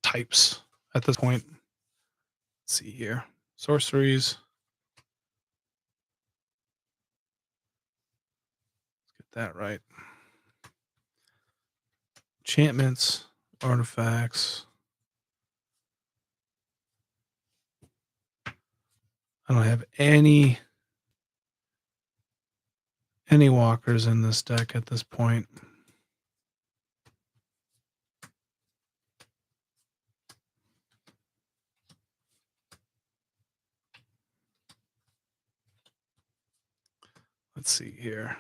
[SPEAKER 1] types at this point. Let's see here. Sorceries. Let's get that right. Enchantments, artifacts. I don't have any walkers in this deck at this point. Let's see here.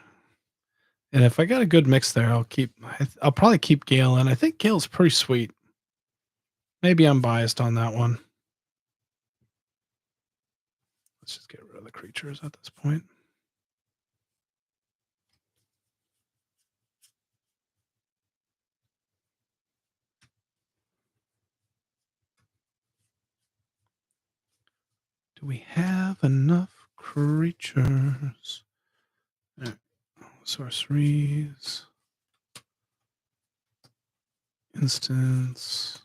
[SPEAKER 1] And if I got a good mix there, I'll probably keep Gale in. I think Gale's pretty sweet. Maybe I'm biased on that one. Let's just get rid of the creatures at this point. Do we have enough creatures? Sorceries. Instance.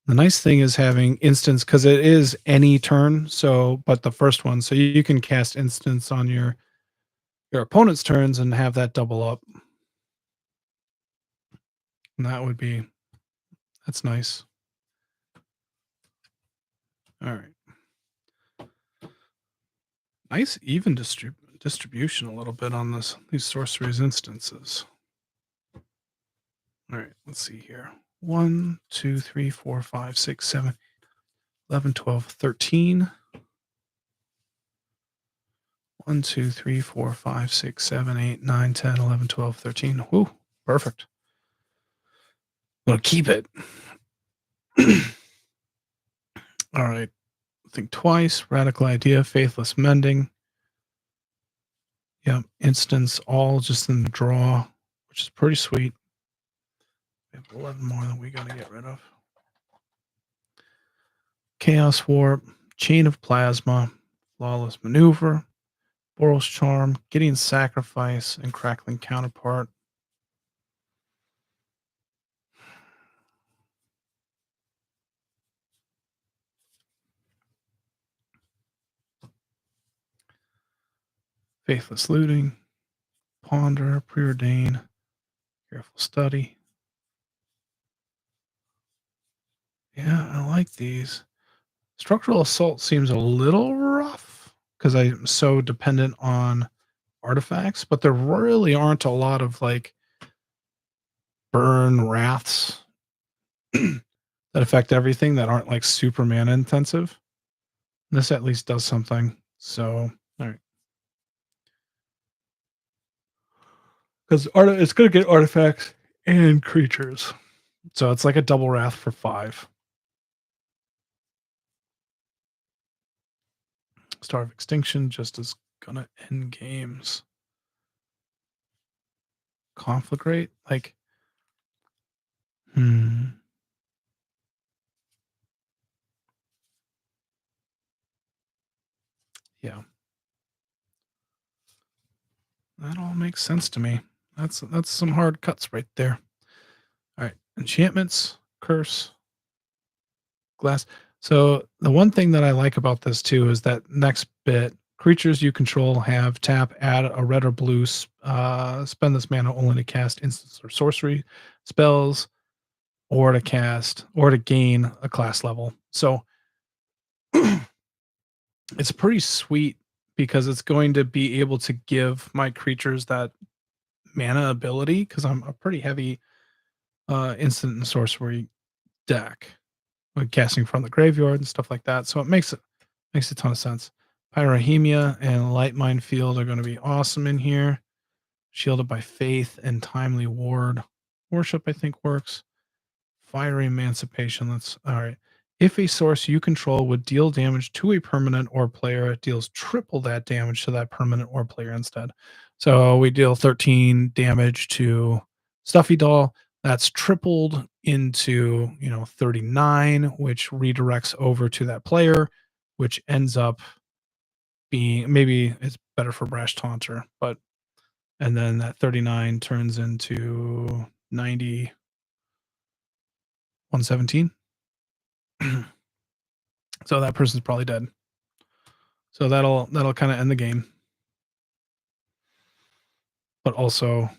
[SPEAKER 1] The nice thing is having instance because it is any turn. So, but the first one, so you can cast instance on your opponent's turns and have that double up. And that's nice. All right. Nice even distribution a little bit on these sorceries instances. All right, let's see here. 1, 2, 3, 4, 5, 6, 7, 11, 12, 13. 1, 2, 3, 4, 5, 6, 7, 8, 9, 10, 11, 12, 13. Whoo, perfect. I'm going to keep it. All right. Think twice. Radical idea. Faithless mending. Yeah. Instance all just in the draw, which is pretty sweet. We have 11 more that we got to get rid of. Chaos Warp. Chain of Plasma. Flawless Maneuver. Boral's Charm. Gideon's Sacrifice. And Crackling Counterpart. Faithless Looting. Ponder. Preordain. Careful Study. Yeah, I like these. Structural Assault seems a little rough because I'm so dependent on artifacts, but there really aren't a lot of like burn wraths that affect everything that aren't like super mana intensive. This at least does something. So, all right. Because it's going to get artifacts and creatures. So it's like a double wrath for 5. Star of Extinction just is going to end games. Conflagrate? Like, yeah. That all makes sense to me. That's some hard cuts right there. All right. Enchantments, curse, glass. So the one thing that I like about this too is that next bit, creatures you control have tap, add a red or blue, spend this mana only to cast instants or sorcery spells, or to gain a class level. So it's pretty sweet because it's going to be able to give my creatures that mana ability because I'm a pretty heavy instant and sorcery deck, like casting from the graveyard and stuff like that. So it makes a ton of sense. Pyrohemia and Light Mind Field are going to be awesome in here. Shielded by Faith and Timely Ward. Worship, I think, works. Fiery Emancipation. Let's all right. If a source you control would deal damage to a permanent or player, it deals triple that damage to that permanent or player instead. So we deal 13 damage to Stuffy Doll. That's tripled into 39, which redirects over to that player, which ends up being maybe it's better for Brash Taunter, but and then that 39 turns into 90 117. So that person's probably dead. So that'll kind of end the game, but also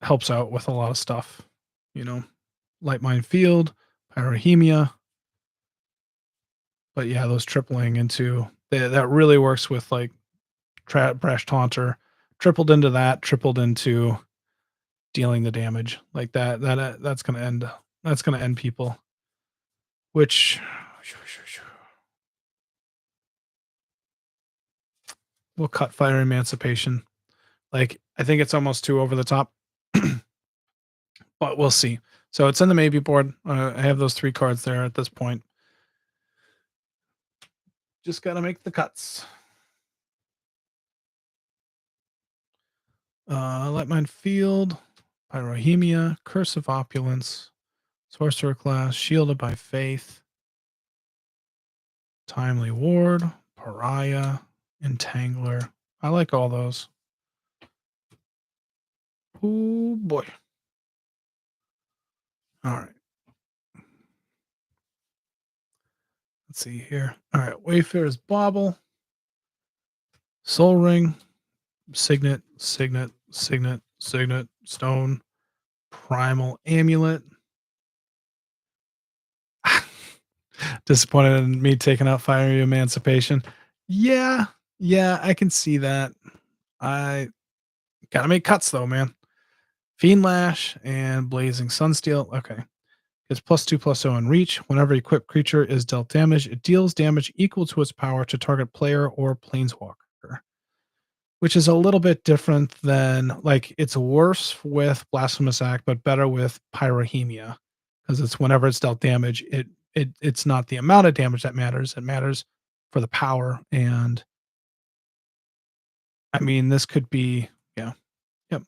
[SPEAKER 1] helps out with a lot of stuff. You know, Light Mind Field, Pyrohemia. But yeah, those tripling into that really works with like Brash Taunter, tripled into that, tripled into dealing the damage like that. That's gonna end. That's gonna end people. Which we'll cut Fire Emancipation. Like I think it's almost too over the top, but we'll see. So it's in the maybe board. I have those 3 cards there at this point. Just got to make the cuts. Light Mind Field, Pyrohemia, Curse of Opulence, Sorcerer Class, Shielded by Faith, Timely Ward, Pariah, Entangler. I like all those. Oh boy. All right. Let's see here. All right. Wayfarer's Bauble, Soul Ring, Signet, Signet, Signet, Signet, Stone, Primal Amulet. Disappointed in me taking out Fiery Emancipation. Yeah, I can see that. I gotta make cuts though, man. Fiend Lash and Blazing Sunsteel. Okay. It's +2/+0 in reach. Whenever equipped creature is dealt damage, it deals damage equal to its power to target player or planeswalker, which is a little bit different than like it's worse with Blasphemous Act, but better with Pyrohemia because it's whenever it's dealt damage, it's not the amount of damage that matters. It matters for the power. And I mean, this could be, yeah, yep.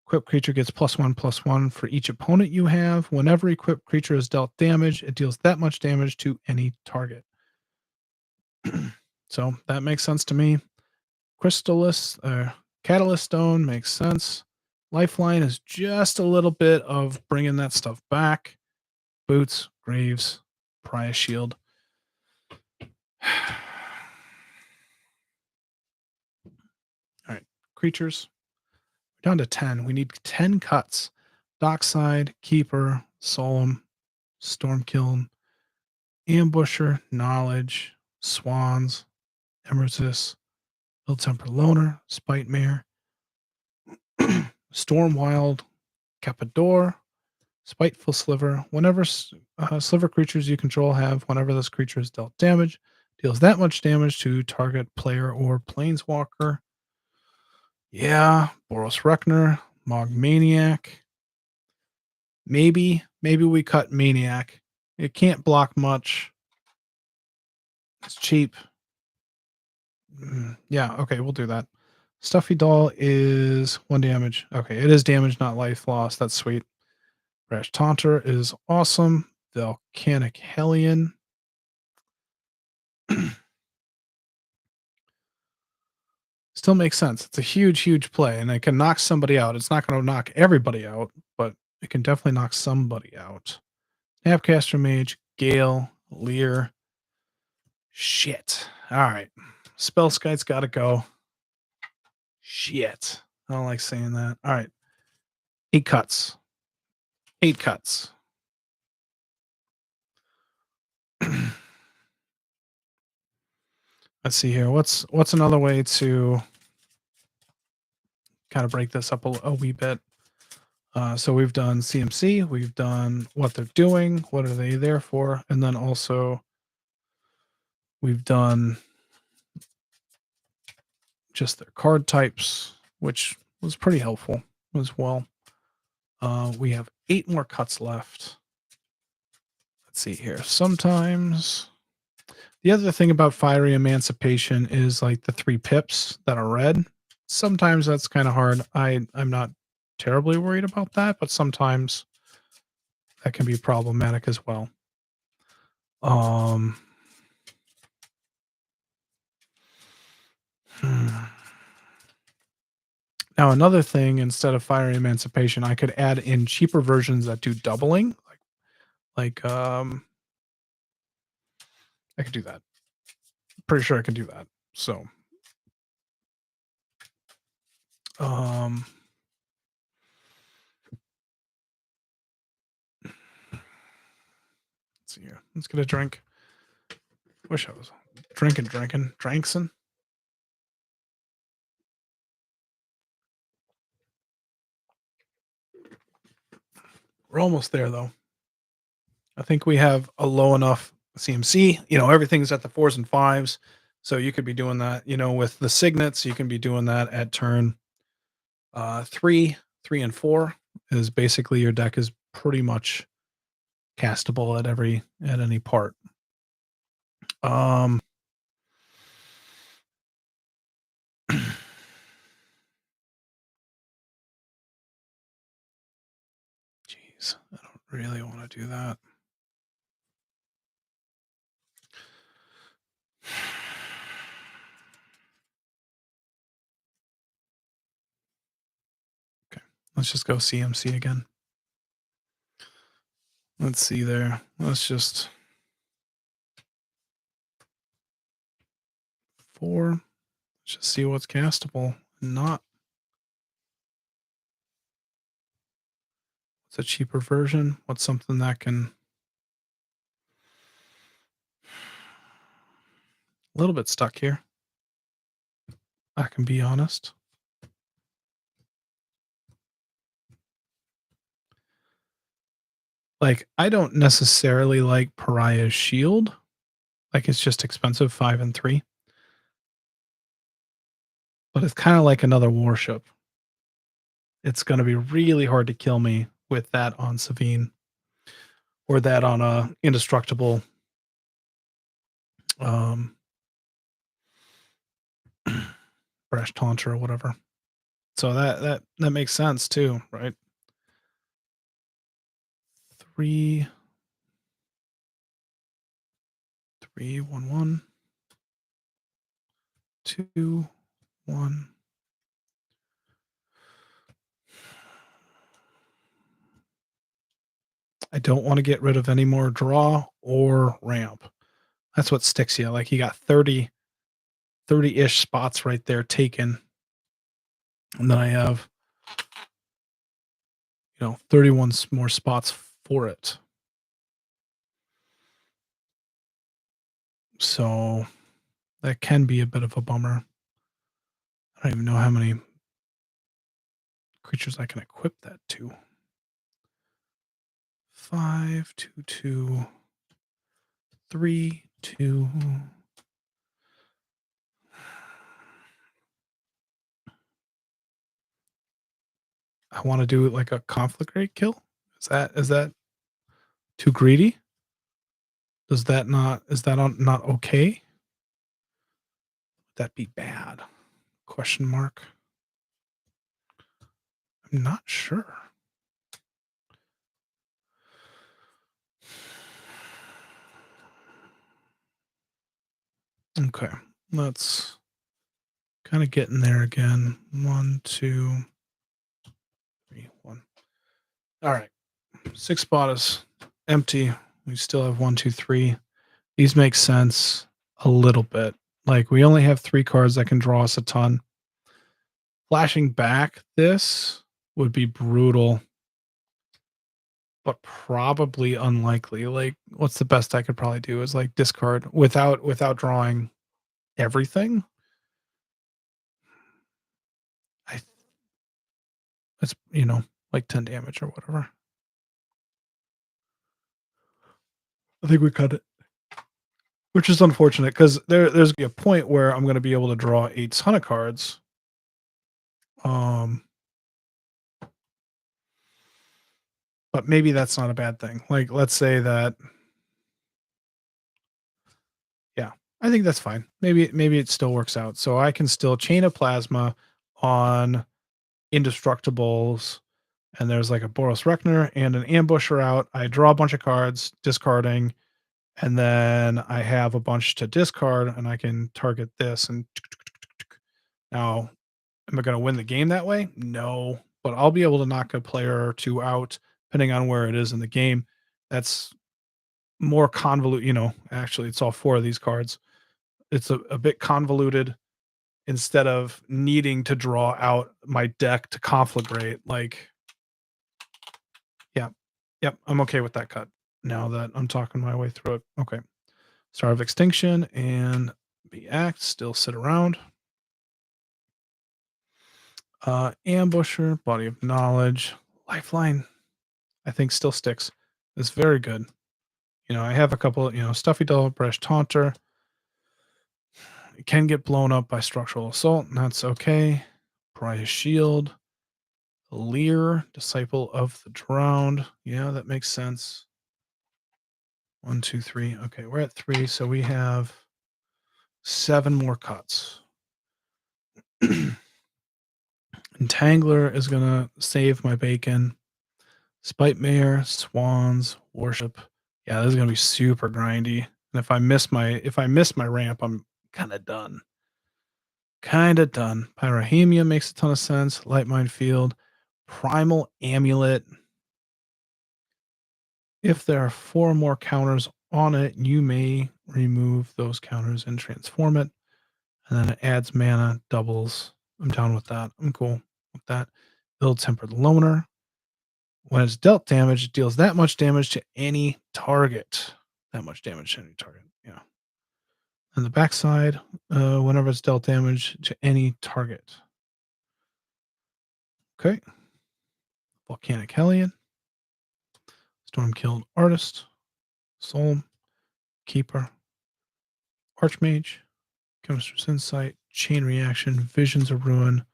[SPEAKER 1] Equipped creature gets +1/+1 for each opponent you have. Whenever equipped creature is dealt damage, it deals that much damage to any target. So that makes sense to me. Catalyst Stone makes sense. Lifeline is just a little bit of bringing that stuff back. Boots, Graves, Pariah Shield. All right, creatures. We're down to 10. We need 10 cuts. Dockside, Keeper, Solemn, Stormkiln, Ambusher, Knowledge, Swans, Emersis, Ill-Temper Loner, Spite Mare, Stormwild, Capador, Spiteful Sliver. Whenever sliver creatures you control have, whenever this creature is dealt damage, deals that much damage to target player or planeswalker. Yeah, Boros Rekner, Mog Maniac. Maybe we cut Maniac. It can't block much. It's cheap. Yeah, okay, we'll do that. Stuffy Doll is 1 damage. Okay, it is damage, not life loss. That's sweet. Brash Taunter is awesome. Volcanic Hellion. Still makes sense. It's a huge play, and it can knock somebody out. It's not going to knock everybody out, but it can definitely knock somebody out. Snapcaster Mage, Gale, Lear. Shit. All right. Spellskite's got to go. Shit. I don't like saying that. All right. 8 cuts. 8 cuts. I Let's see here. What's another way to kind of break this up a wee bit? So we've done CMC, we've done what they're doing, what are they there for, and then also we've done just their card types, which was pretty helpful as well. We have 8 more cuts left. Let's see here. Sometimes the other thing about Fiery Emancipation is like the 3 pips that are red. Sometimes that's kind of hard. I'm not terribly worried about that, but sometimes that can be problematic as well. Now, another thing, instead of Fiery Emancipation, I could add in cheaper versions that do doubling. I could do that. Pretty sure I can do that. So, let's see here. Let's get a drink. Wish I was drinking. Drankson. We're almost there, though. I think we have a low enough CMC. Everything's at the 4s and 5s. So you could be doing that, with the signets. You can be doing that at turn 3, 3, and 4 is basically your deck is pretty much castable at any part. Jeez, I don't really want to do that. Okay, let's just go CMC again. Let's see there. Let's just 4. Let's just see what's castable and not. What's a cheaper version? What's something that can a little bit stuck here. I can be honest. Like, I don't necessarily like Pariah's Shield. Like, it's just expensive, 5 and 3. But it's kind of like another warship. It's going to be really hard to kill me with that on Sevinne or that on a indestructible Brash Taunter or whatever. So that makes sense too, right? 3, 3, 1, 1, 2, 1. I don't want to get rid of any more draw or ramp. That's what sticks you. Like, you got 30-ish spots right there taken. And then I have, 31 more spots for it. So that can be a bit of a bummer. I don't even know how many creatures I can equip that to. 5, 2, 2, 3, 2. I want to do it like a conflict rate kill. Is that too greedy? Is that not okay? Would that be bad? Question mark. I'm not sure. Okay, let's kind of get in there again. 1, 2, 3, 1. All right, 6 spot is empty. We still have 1, 2, 3. These make sense a little bit. Like, we only have 3 cards that can draw us a ton. Flashing back this would be brutal, but probably unlikely. Like, what's the best I could probably do is like discard without drawing everything, I it's, like 10 damage or whatever. I think we cut it, which is unfortunate because there's gonna be a point where I'm gonna be able to draw a ton of cards. Um, but maybe that's not a bad thing. Like, let's say that, yeah, I think that's fine. Maybe it still works out. So I can still chain a plasma on indestructibles, and there's like a Boros Reckoner and an ambusher out. I draw a bunch of cards, discarding, and then I have a bunch to discard, and I can target this. And now, am I going to win the game that way? No, but I'll be able to knock a player or two out, depending on where it is in the game. That's more convoluted. Actually, it's all four of these cards. It's a bit convoluted instead of needing to draw out my deck to conflagrate. Like, yeah, yep, I'm okay with that cut now that I'm talking my way through it. Okay. Star of Extinction and the Act still sit around. Ambusher, Body of Knowledge, Lifeline, I think still sticks. It's very good. I have a couple, Stuffy Doll, Bresh Taunter. It can get blown up by Structural Assault, and that's okay. Pariah Shield, Lear, Disciple of the Drowned. Yeah, that makes sense. 1, 2, 3. Okay, we're at 3, so we have 7 more cuts. Entangler is gonna save my bacon. Spite Mare, Swans, Worship. Yeah, this is gonna be super grindy. And if I miss my ramp, I'm kinda done. Kinda done. Pyrahemia makes a ton of sense. Light Mind Field. Primal Amulet. If there are 4 more counters on it, you may remove those counters and transform it. And then it adds mana, doubles. I'm down with that. I'm cool with that. Build Tempered Loner. When it's dealt damage, it deals that much damage to any target. That much damage to any target. Yeah. On the backside, whenever it's dealt damage to any target. Okay. Volcanic Hellion. Storm Killed Artist. Soul. Keeper. Archmage. Chemist's Insight. Chain Reaction. Visions of Ruin.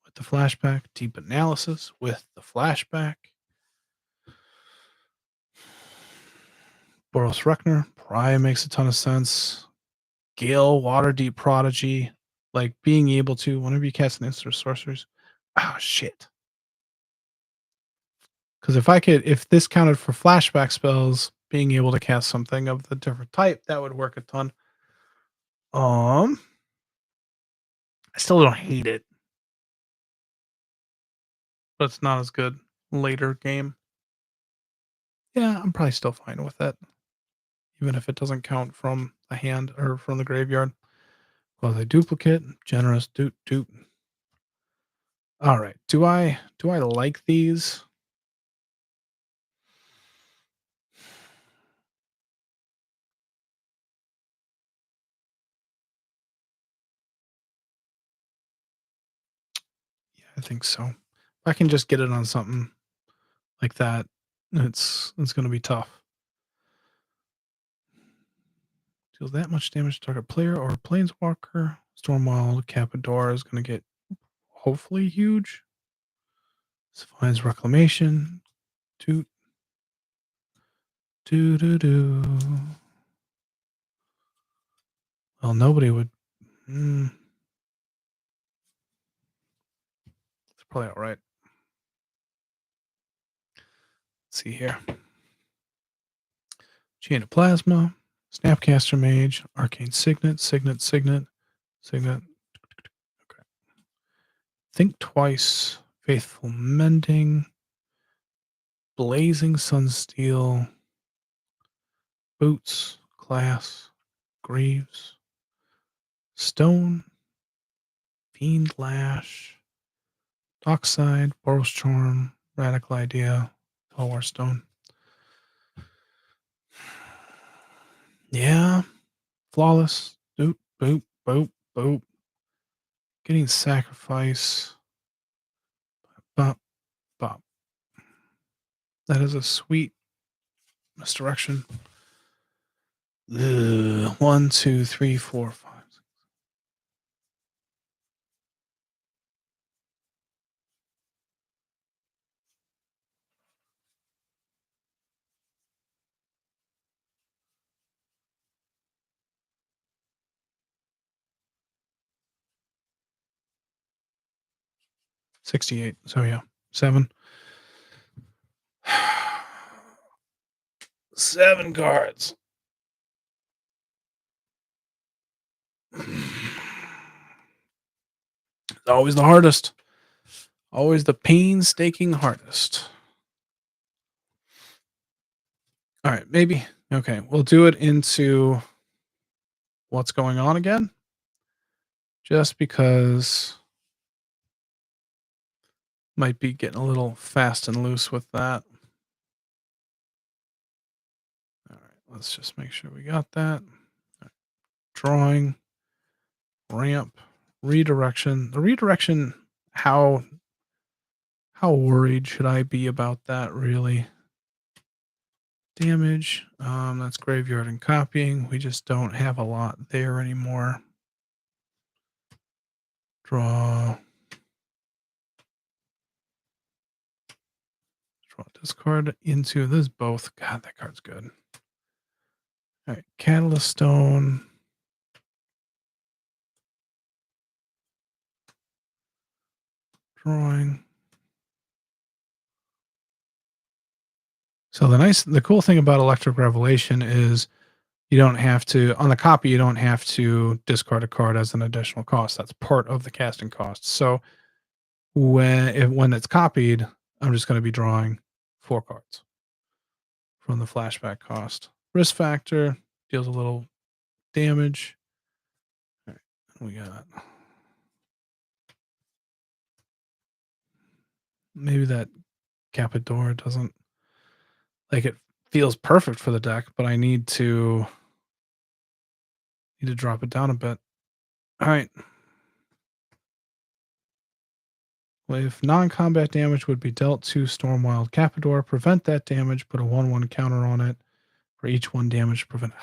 [SPEAKER 1] With the flashback. Deep Analysis with the flashback. Boros Reckoner probably makes a ton of sense. Gale, Waterdeep Prodigy, like being able to, whenever you cast an instant or sorceries, shit. Because if this counted for flashback spells, being able to cast something of the different type, that would work a ton. I still don't hate it, but it's not as good later game. Yeah, I'm probably still fine with it, even if it doesn't count from the hand or from the graveyard. Quasi duplicate, generous doot. All right. Do I like these? Yeah, I think so. If I can just get it on something like that, it's going to be tough. Deals that much damage to target player or planeswalker. Stormwild Capador is going to get hopefully huge. Finds Reclamation. Toot. Do. Well, nobody would. It's probably all right. Let's see here. Chain of Plasma. Snapcaster Mage. Arcane Signet. Signet. Okay. Think Twice. Faithful Mending. Blazing Sunsteel. Boots. Glass. Greaves. Stone. Fiend Lash. Dockside. Boros Charm. Radical Idea. Tallwar Stone. Yeah. Flawless. Boop. Boop, boop. Getting sacrifice. Bop, bop. That is a sweet misdirection. Ugh. 1, 2, 3, 4, 5. 68. So yeah, 7. 7 cards. Always the hardest. Always the painstaking hardest. All right, maybe. Okay, we'll do it into what's going on again. Just because might be getting a little fast and loose with that. All right, let's just make sure we got that. Right. Drawing, ramp, redirection. The redirection, how worried should I be about that really? Damage, that's graveyard and copying. We just don't have a lot there anymore. Draw, discard into this both. God, that card's good. All right, Catalyst Stone. Drawing. So the cool thing about Electric Revelation is you don't have to, on the copy, you don't have to discard a card as an additional cost. That's part of the casting cost. So when it's copied, I'm just going to be drawing 4 cards from the flashback cost. Risk factor deals a little damage. All right, we got maybe that Capador doesn't like it feels perfect for the deck, but I need to drop it down a bit. All right. If non-combat damage would be dealt to Stormwild Capador, prevent that damage, put a 1/1 counter on it for each 1 damage prevent.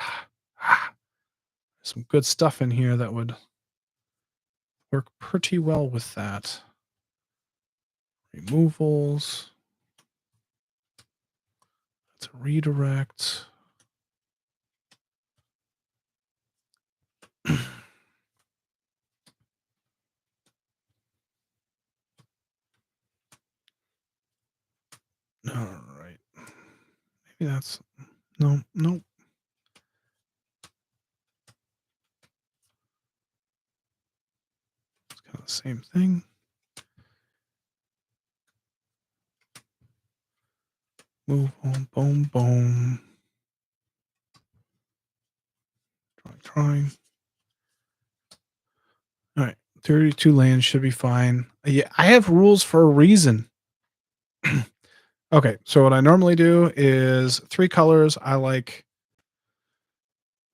[SPEAKER 1] Some good stuff in here that would work pretty well with that. Removals. That's a redirect. All right. Maybe that's no. It's kind of the same thing. Move on, boom, boom. Trying. All right, 32 lands should be fine. Yeah, I have rules for a reason. Okay, so what I normally do is 3 colors. I like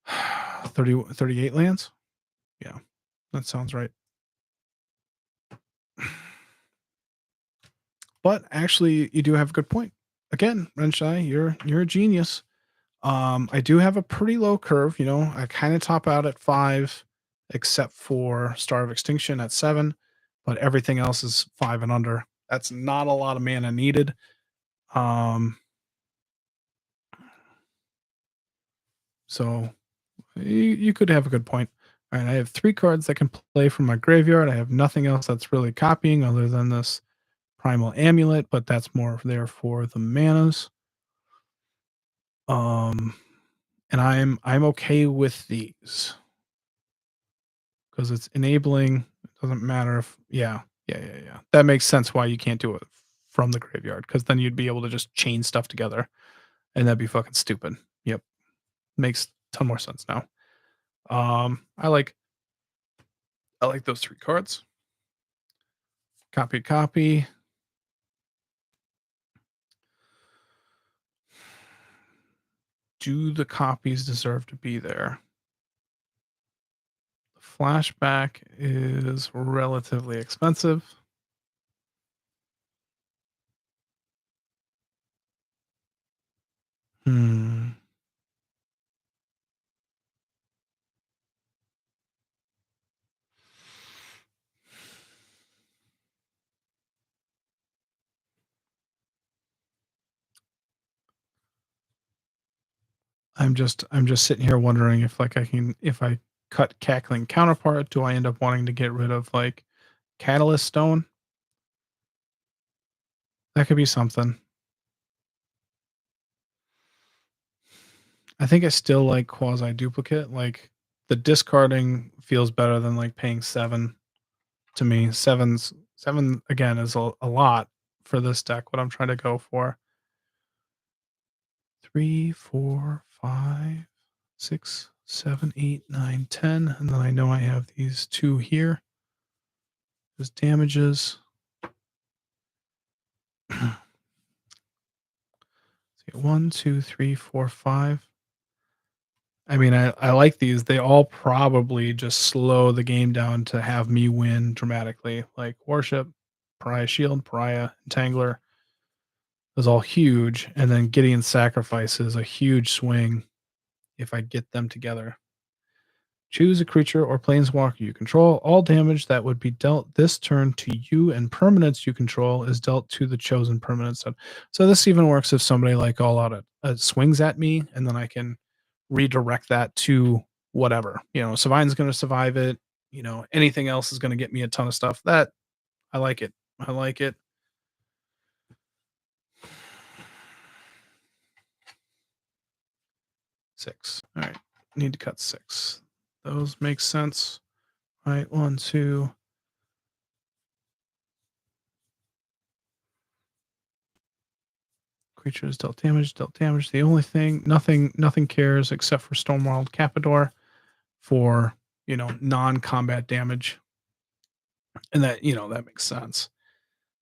[SPEAKER 1] 38 lands. Yeah, that sounds right. But actually, you do have a good point. Again, Renshai, you're a genius. I do have a pretty low curve. You know, I kind of top out at 5, except for Star of Extinction at 7, but everything else is 5 and under. That's not a lot of mana needed. So you could have a good point. All right, I have 3 cards that can play from my graveyard. I have nothing else that's really copying other than this Primal Amulet, but that's more there for the manas. And I'm okay with these because it's enabling. It doesn't matter if yeah. That makes sense why you can't do it from the graveyard because then you'd be able to just chain stuff together, and that'd be fucking stupid. Yep, makes a ton more sense now. I like those 3 cards. Copy. Do the copies deserve to be there? Flashback is relatively expensive. Hmm. I'm just sitting here wondering if like if I cut cackling counterpart, do I end up wanting to get rid of like catalyst stone? That could be something. I think I still like quasi duplicate. Like the discarding feels better than like paying 7 to me. Seven again is a lot for this deck. What I'm trying to go for. 3, 4, 5, 6, 7, 8, 9, 10, and then I know I have these two here. As damages. One, two, three, four, five. I mean, I like these. They all probably just slow the game down to have me win dramatically. Like Worship, Pariah Shield, Pariah, Entangler is all huge. And then Gideon's Sacrifice is a huge swing if I get them together. Choose a creature or planeswalker you control. All damage that would be dealt this turn to you and permanents you control is dealt to the chosen permanent. So this even works if somebody like all out swings at me, and then I can redirect that to whatever. Sevine's going to survive it. Anything else is going to get me a ton of stuff. That I like it. I like it. Six. All right. Need to cut 6. Those make sense. All right. 1, 2. Creatures dealt damage, dealt damage. The only thing, nothing cares except for Stormwild Capador for, non-combat damage. And that makes sense.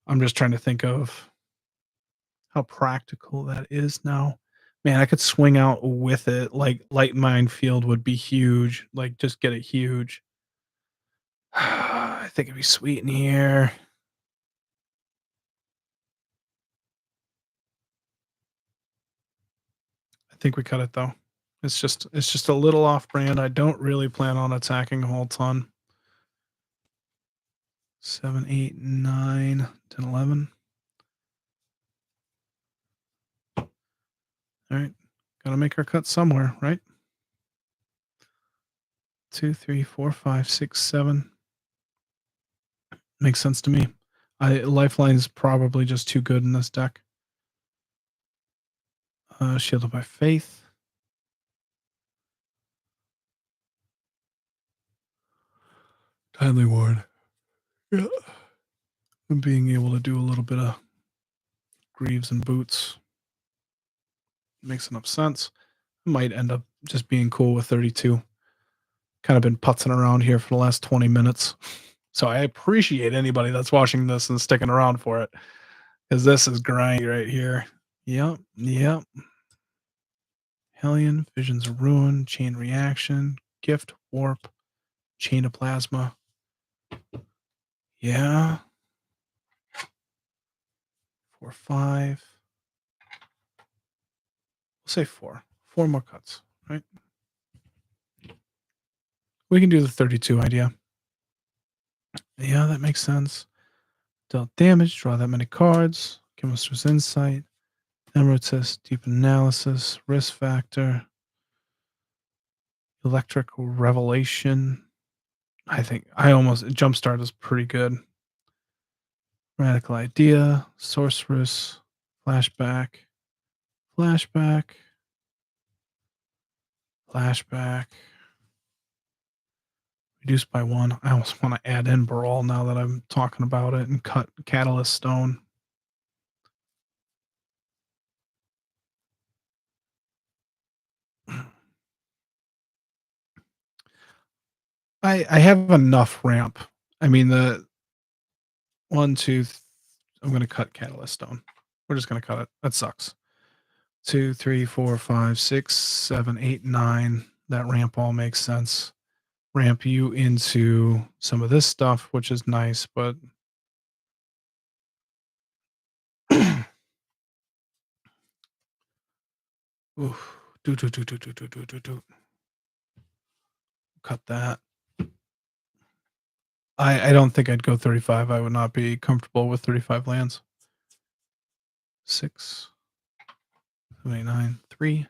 [SPEAKER 1] I'm just trying to think of how practical that is now. Man, I could swing out with it. Like Light Minefield would be huge. Like just get it huge. I think it'd be sweet in here. I think we cut it though. It's just a little off brand. I don't really plan on attacking a whole ton. 7, 8, 9, 10, 11. All right. Gotta make our cut somewhere, right? 2, 3, 4, 5, 6, 7. Makes sense to me. Lifeline's probably just too good in this deck. Shielded by Faith. Timely Ward. Yeah. And being able to do a little bit of Greaves and Boots makes enough sense. Might end up just being cool with 32. Kind of been putzing around here for the last 20 minutes. So I appreciate anybody that's watching this and sticking around for it. Because this is grindy right here. Yep. Hellion, Visions of Ruin, Chain Reaction, Gift, Warp, Chain of Plasma. Yeah. 4, 5. We'll say 4. 4 more cuts, right? We can do the 32 idea. Yeah, that makes sense. Dealt damage, draw that many cards. Chemist's Insight. Emeritus, Deep Analysis, Risk Factor. Electric Revelation. I think Jumpstart is pretty good. Radical Idea, Sorceress, Flashback, reduced by 1. I almost want to add in Brawl now that I'm talking about it and cut Catalyst Stone. I have enough ramp. I mean, the 1, 2, I'm going to cut Catalyst Stone. We're just going to cut it. That sucks. 2, 3, 4, 5, 6, 7, 8, 9. That ramp all makes sense. ramp you into some of this stuff, which is nice, but oof, do. Cut that. I don't think I'd go 35. I would not be comfortable with 35 lands. 6, 7, 8, 9, 3,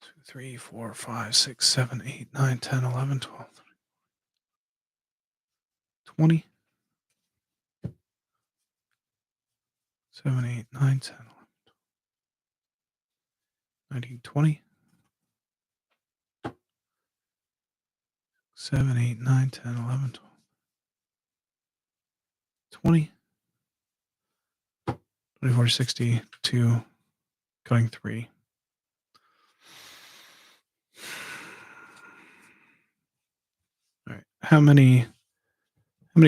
[SPEAKER 1] 2, 3, 4, 5, 6, 7, 8, 9, 10, 11, 12, 20, 7, 8, 9, 10, 11, 19, 20, 7, 8, 9, 10, 11, 12, 20, 24, 62, cutting 3. All right. How many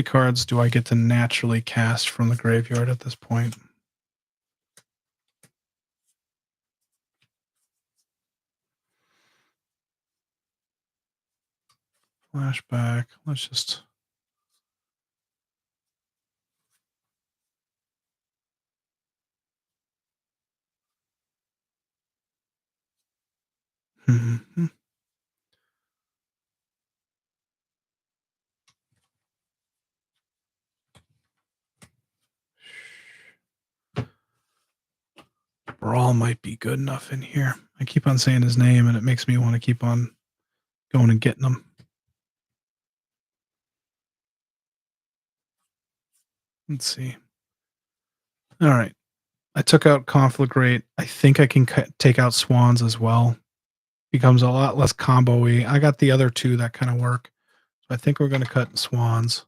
[SPEAKER 1] cards do I get to naturally cast from the graveyard at this point? Flashback. Let's just Brawl might be good enough in here. I keep on saying his name and it makes me want to keep on going and getting him. Let's see. All right. I took out Conflagrate. I think I can take out Swans as well. Becomes a lot less combo-y. I got the other two that kind of work. So I think we're going to cut Swans.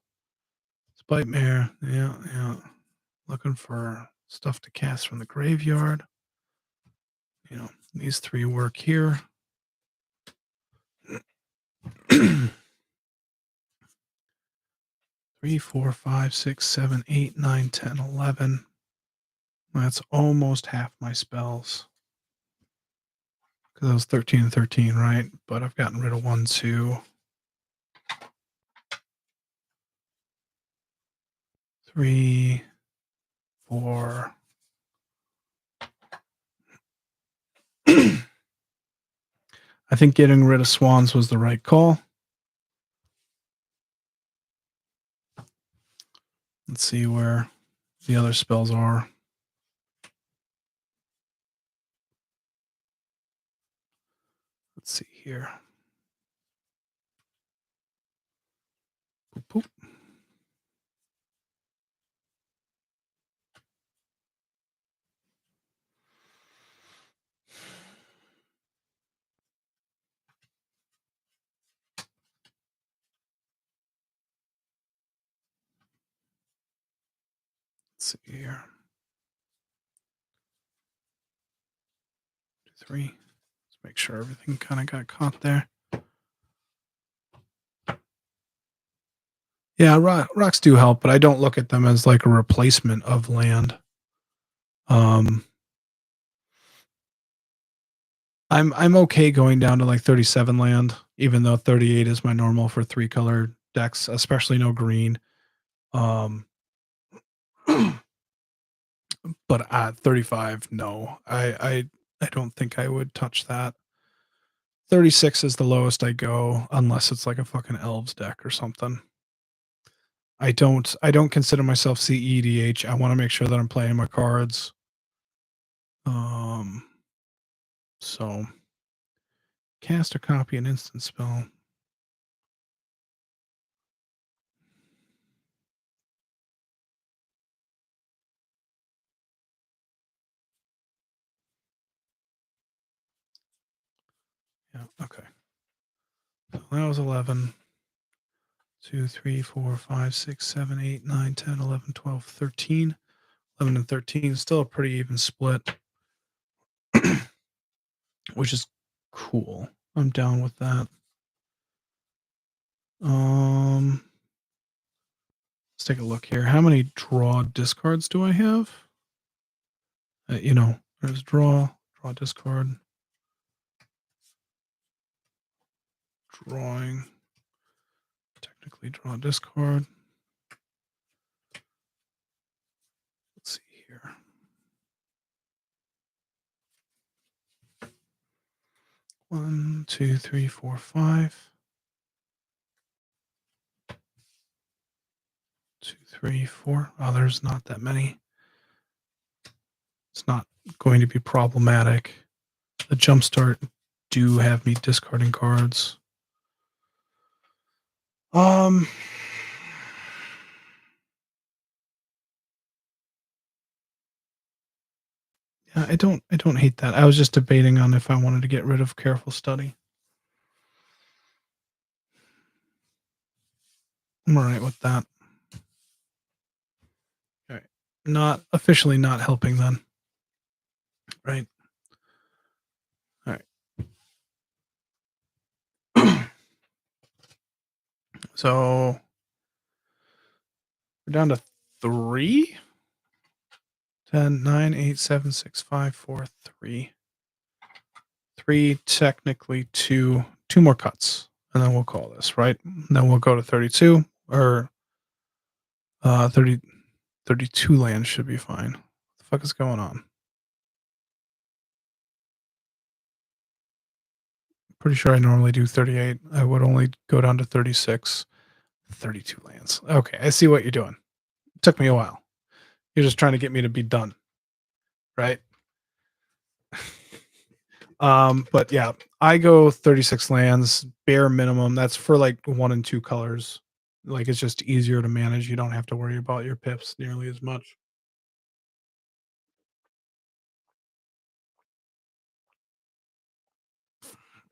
[SPEAKER 1] Spite Mare. Yeah. Looking for stuff to cast from the graveyard. These 3 work here. 3, 4, 5, 6, 7, 8, 9, 10, 11. That's almost half my spells. Because I was 13 and 13, right? But I've gotten rid of 1, 2, 3, 4. I think getting rid of Swans was the right call. Let's see where the other spells are. Let's see here. Boop, boop. Let's see here. 2, 3. Let's make sure everything kind of got caught there. Yeah, rocks do help, but I don't look at them as like a replacement of land. I'm okay going down to like 37 land, even though 38 is my normal for 3 color decks, especially no green. But at 35, no, I don't think I would touch that. 36 is the lowest I go, unless it's like a fucking elves deck or something. I don't consider myself CEDH. I want to make sure that I'm playing my cards. So cast or copy an instant spell. Yeah, okay. So that was 11. 2, 3, 4, 5, 6, 7, 8, 9, 10, 11, 12, 13. 11 and 13. Still a pretty even split. Which is cool. I'm down with that. Let's take a look here. How many draw discards do I have? There's draw discard, Drawing. Technically draw a discard. Let's see here. One, two, three, four, five. 2, 3, 4. Oh, there's not that many. It's not going to be problematic. The jumpstart do have me discarding cards. Yeah, I don't hate that. I was just debating on if I wanted to get rid of Careful Study. I'm all right with that. All right. Not officially not helping then. Right. All right. So we're down to 3. 10, 9, 8, 7, 6, 5, 4, 3. 3, technically 2 more cuts. And then we'll call this, right? And then we'll go to 32 or 32 lands should be fine. What the fuck is going on? Pretty sure I normally do 38. I would only go down to 36. 32 lands. Okay, I see what you're doing. It took me a while. You're just trying to get me to be done. Right? But yeah, I go 36 lands, bare minimum. That's for like 1 and 2 colors. Like it's just easier to manage. You don't have to worry about your pips nearly as much.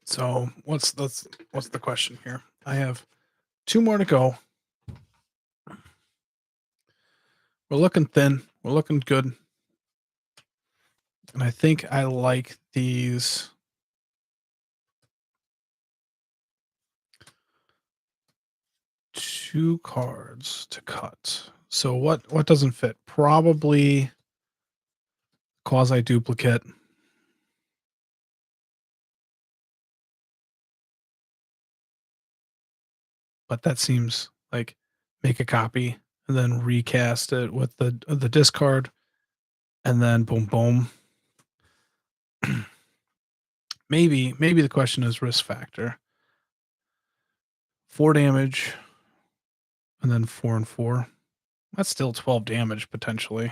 [SPEAKER 1] So what's the question here? I have 2 more to go. We're looking thin. We're looking good. And I think I like these. Two cards to cut. So what doesn't fit? Probably quasi duplicate. But that seems like make a copy and then recast it with the discard and then boom boom. maybe the question is risk factor. 4 damage and then 4 and 4. That's still 12 damage potentially.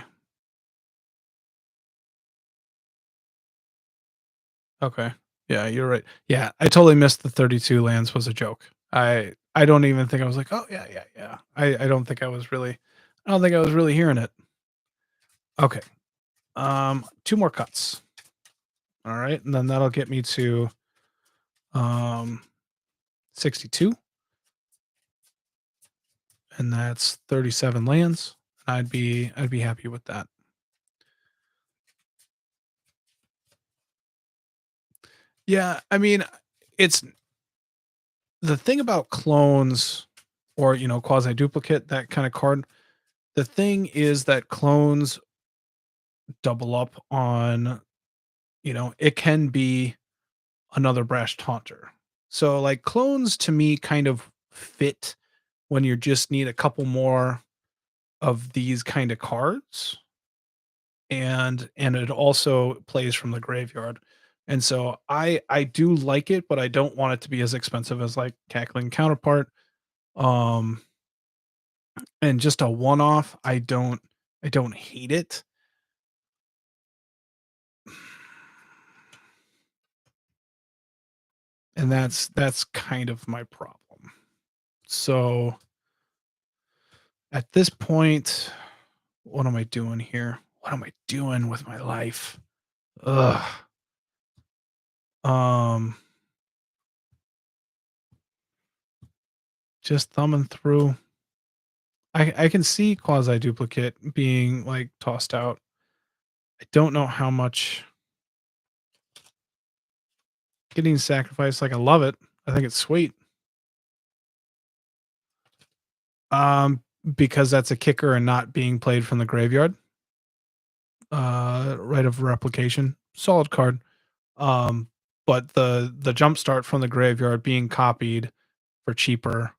[SPEAKER 1] Okay. Yeah, you're right. Yeah, I totally missed the 32 lands was a joke. I don't even think I was like, "Oh, yeah." I don't think I was really hearing it. Okay. 2 more cuts. All right, and then that'll get me to 62. And that's 37 lands. I'd be happy with that. Yeah, I mean, it's the thing about clones or, quasi duplicate, that kind of card. The thing is that clones double up on, it can be another Brash Taunter. So like clones to me kind of fit when you just need a couple more of these kind of cards. And it also plays from the graveyard. And so I do like it, but I don't want it to be as expensive as like Cackling Counterpart. Um and just a one-off, I don't hate it. And that's kind of my problem. So at this point, what am I doing here? What am I doing with my life? Ugh. Um just thumbing through. I can see quasi duplicate being like tossed out. I don't know how much getting sacrificed. Like I love it. I think it's sweet. Because that's a kicker and not being played from the graveyard. Right of replication. Solid card. Um, but the jump start from the graveyard being copied for cheaper,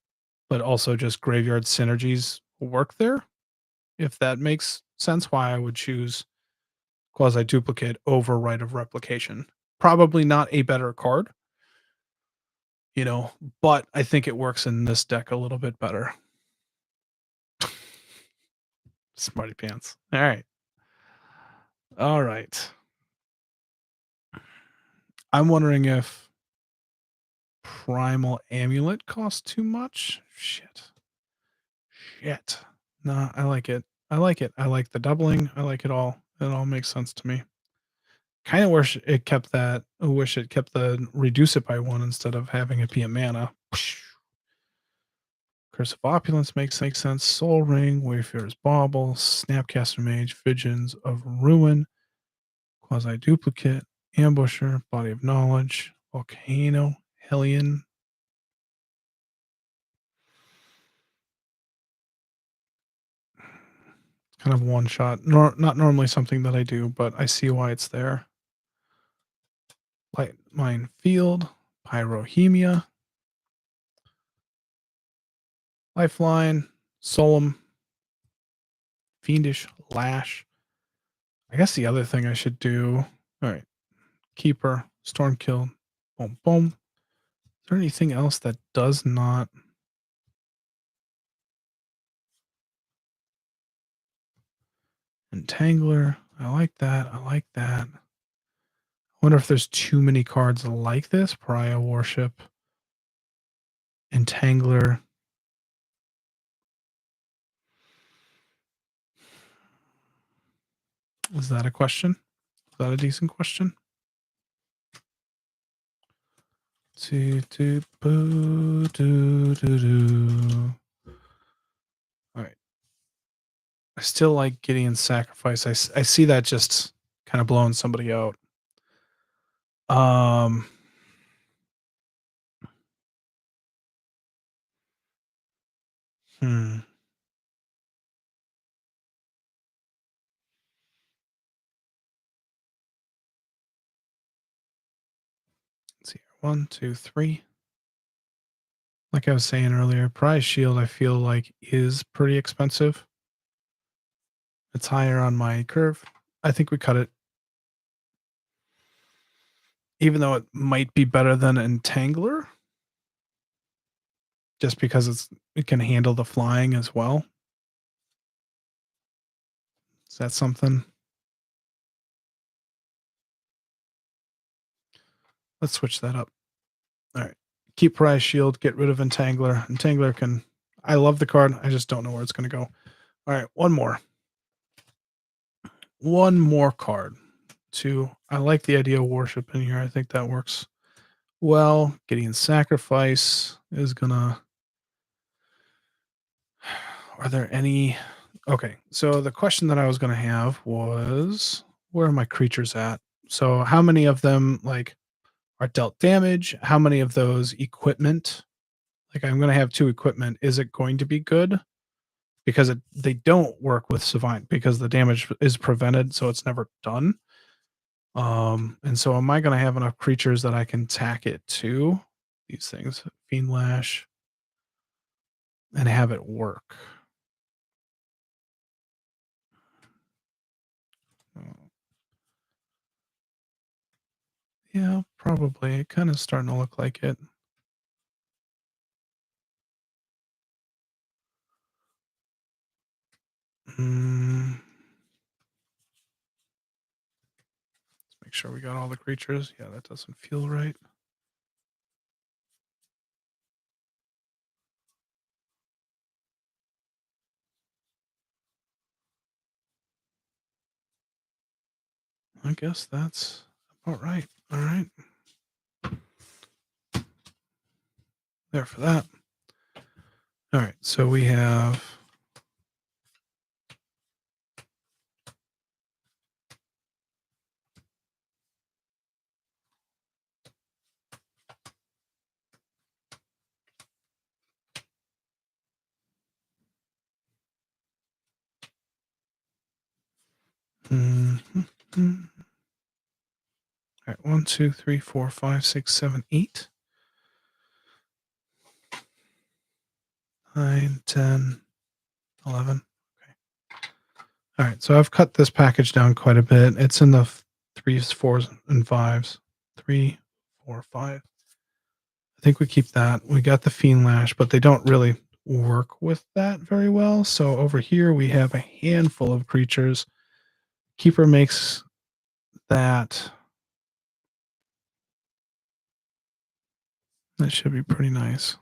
[SPEAKER 1] but also just graveyard synergies work there. If that makes sense, why I would choose Quasi Duplicate over Rite of Replication. Probably not a better card, you know, but I think it works in this deck a little bit better. Smarty pants. All right. All right. I'm wondering if Primal Amulet costs too much. Shit. Shit. Nah, I like it. I like it. I like the doubling. I like it all. It all makes sense to me. Kind of wish it kept that. I wish it kept the reduce it by one instead of having it be a mana. Curse of Opulence makes sense. Soul Ring, Wayfarer's Bauble, Snapcaster Mage, Visions of Ruin, Quasi Duplicate, Ambusher, Body of Knowledge, Volcano, Hellion. Kind of one shot. Not normally something that I do, but I see why it's there. Light Mine Field, Pyrohemia, Lifeline, Solemn, Fiendish Lash. I guess the other thing I should do. All right. Keeper, Stormkill, boom, boom. Is there anything else that does not? Entangler. I like that. I like that. I wonder if there's too many cards like this. Pariah Worship. Entangler. Is that a question? Is that a decent question? All right. I still like Gideon's Sacrifice. I see that just kind of blowing somebody out. Um, hmm. Let's see. 1, 2, 3. Like I was saying earlier, Prize Shield I feel like is pretty expensive. It's higher on my curve. I think we cut it. Even though it might be better than Entangler. Just because it can handle the flying as well. Is that something? Let's switch that up. All right. Keep Prize Shield, get rid of Entangler. Entangler can I love the card. I just don't know where it's gonna go. All right, one more. One more card. Two. I like the idea of worship in here. I think that works well. Gideon's Sacrifice is gonna. Are there any? Okay, so the question that I was gonna have was, where are my creatures at? So how many of them like are dealt damage? How many of those equipment? Like I'm gonna have two equipment. Is it going to be good? Because they don't work with Sevinne because the damage is prevented, so it's never done. And so am I going to have enough creatures that I can tack it to these things, Fiend Lash, and have it work? Yeah, probably. It kind of starting to look like it. Let's make sure we got all the creatures. Yeah, that doesn't feel right. I guess that's about right. All right. There for that. All right. So we have. All right. 1, 2, 3, 4, 5, 6, 7, 8. 9, 10, 11. Okay. All right. So I've cut this package down quite a bit. It's in the 3s, 4s, and 5s. 3, 4, 5. I think we keep that. We got the Fiend Lash, but they don't really work with that very well. So over here we have a handful of creatures. Keeper makes that. That should be pretty nice.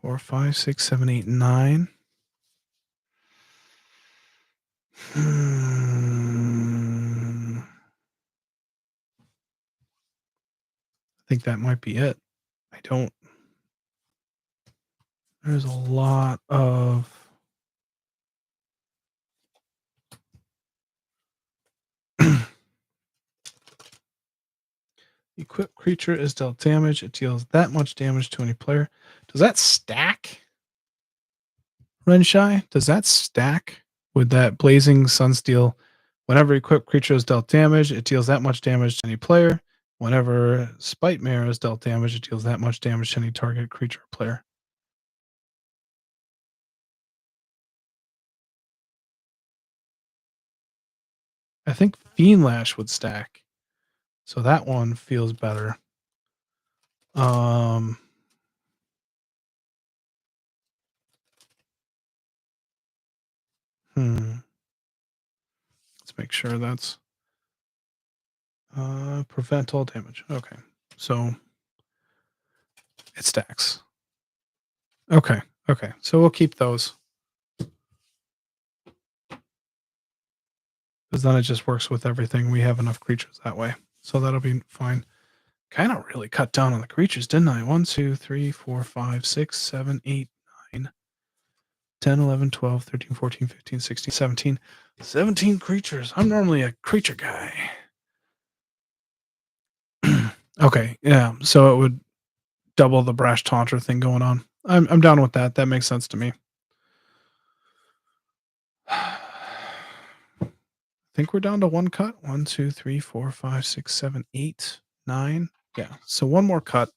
[SPEAKER 1] 4, 5, 6, 7, 8, 9. I think that might be it. I don't. There's a lot of. Equipped creature is dealt damage. It deals that much damage to any player. Does that stack? Renshai? Does that stack with that Blazing Sunsteel? Whenever equipped creature is dealt damage, it deals that much damage to any player. Whenever Spite Mare is dealt damage, it deals that much damage to any target creature or player. I think Fiend Lash would stack. So that one feels better. Let's make sure that's prevent all damage. Okay. So it stacks. Okay. Okay. So we'll keep those. Because then it just works with everything. We have enough creatures that way. So that'll be fine. Kind of really cut down on the creatures, didn't I? 1, 2, 3, 4, 5, 6, 7, 8, 9, 10, 11, 12, 13, 14, 15, 16, 17. 17 creatures. I'm normally a creature guy. Okay, yeah. So it would double the Brash Taunter thing going on. I'm down with that. That makes sense to me. I think we're down to one cut. 1, 2, 3, 4, 5, 6, 7, 8, 9. Yeah. So one more cut.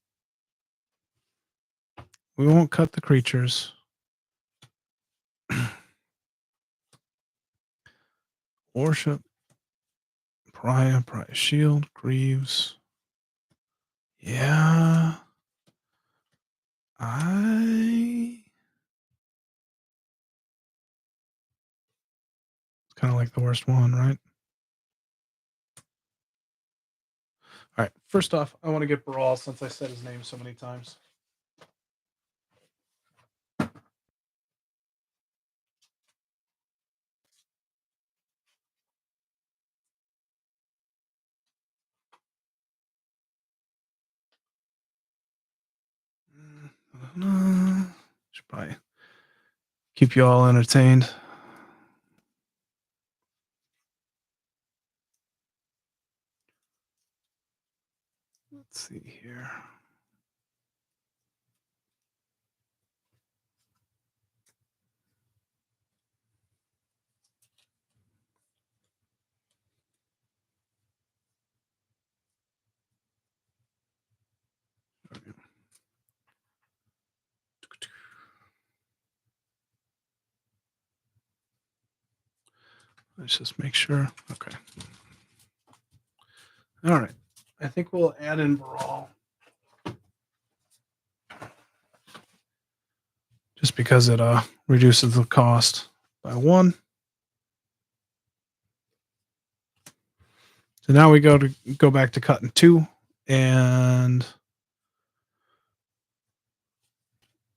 [SPEAKER 1] We won't cut the creatures. Worship. Pariah Shield. Greaves. Yeah. It's kind of like the worst one, right? All right. First off, I want to get Brawl since I said his name so many times. Should probably keep you all entertained. Let's see here. Let's just make sure. Okay. All right. I think we'll add in Brawl. Just because it reduces the cost by 1. So now we go back to cutting 2, and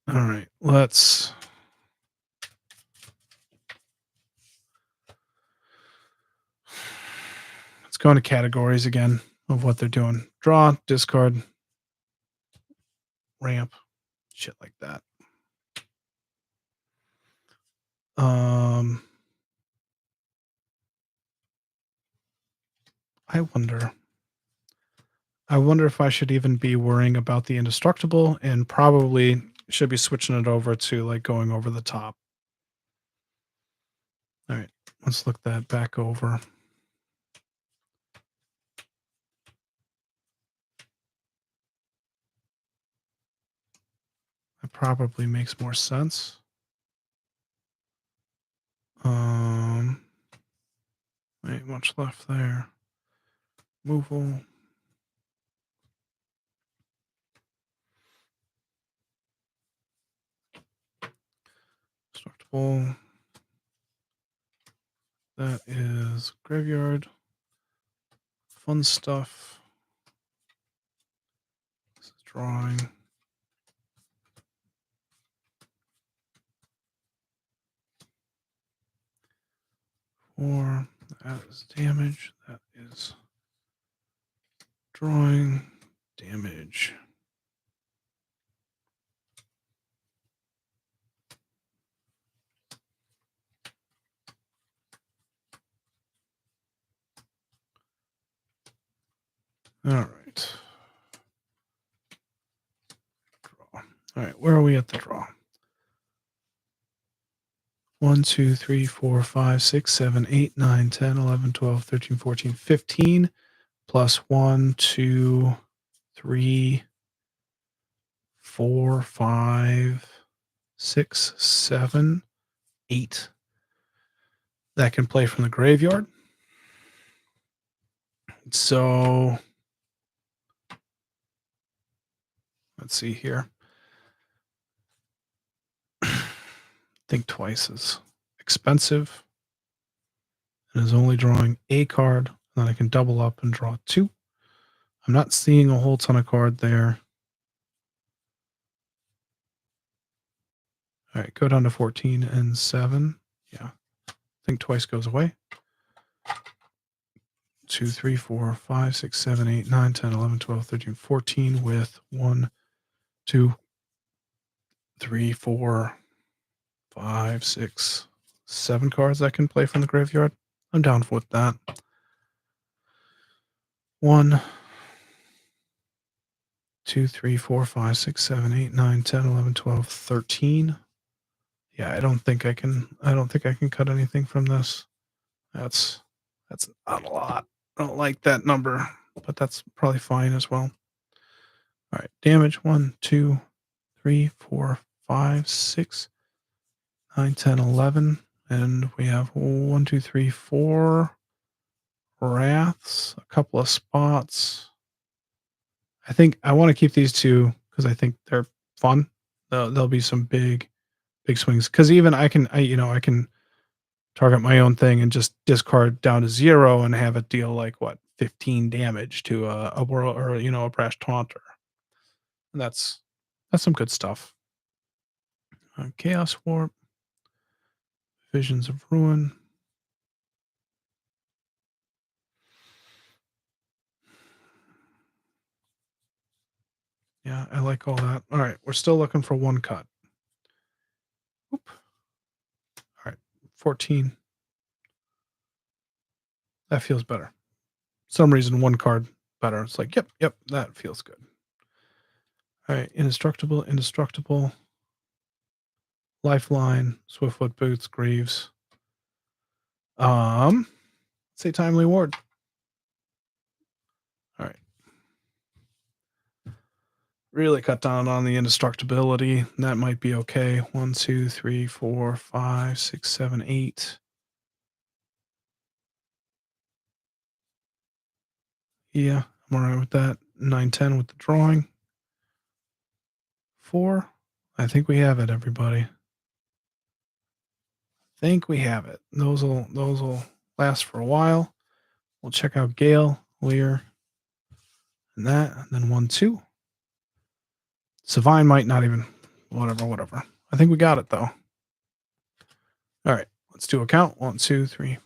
[SPEAKER 1] all right, let's go into categories again of what they're doing. Draw, discard, ramp, shit like that. I wonder if I should even be worrying about the indestructible, and probably should be switching it over to like going over the top. All right, let's look that back over. probably makes more sense. Ain't much left there. Removal. Destructible. That is graveyard. Fun stuff. This is drawing. Four. That is damage. That is drawing. Damage. All right. Draw. All right. Where are we at the draw? 1, 2, 3, 4, 5, 6, 7, 8, 9, 10, 11, 12, 13, 14, 15. Plus 1, 2, 3, 4, 5, 6, 7, 8. That can play from the graveyard. So let's see here. Think twice is expensive. And is only drawing a card. Then I can double up and draw 2. I'm not seeing a whole ton of card there. All right, go down to 14 and 7. Yeah. Think twice goes away. 2, 3, 4, 5, 6, 7, 8, 9, 10, 11, 12, 13, 14 with 1, 2, 3, 4, 5, 6, 7 cards that can play from the graveyard. I'm down with that. 1, 2, 3, 4, 5, 6, 7, 8, 9, 10, 11, 12, 13. Yeah, I don't think I can cut anything from this. That's not a lot. I don't like that number, but that's probably fine as well. All right, damage 1, 2, 3, 4, 5, 6, 9, 10, 11. And we have 1, 2, 3, 4 wraths, a couple of spots. I think I want to keep these 2 because I think they're fun. There'll be some big swings because even I can target my own thing and just discard down to 0 and have it deal like 15 damage to a world or a brash taunter. And that's some good stuff. Chaos Warp, Visions of Ruin. Yeah, I like all that. All right, we're still looking for 1 cut. Oop. All right, 14. That feels better. Some reason 1 card better. It's like, yep, that feels good. All right, indestructible. Lifeline, Swiftfoot Boots, Greaves. Say Timely Ward. All right. Really cut down on the indestructibility. That might be okay. 1, 2, 3, 4, 5, 6, 7, 8. Yeah, I'm all right with that. 9, 10 with the drawing. 4. I think we have it, everybody. I think we have it. Those will last for a while. We'll check out Gale, Lear, and that. And then 1, 2. Sevinne might not even. Whatever. I think we got it, though. All right, let's do a count. 1, 2, 3.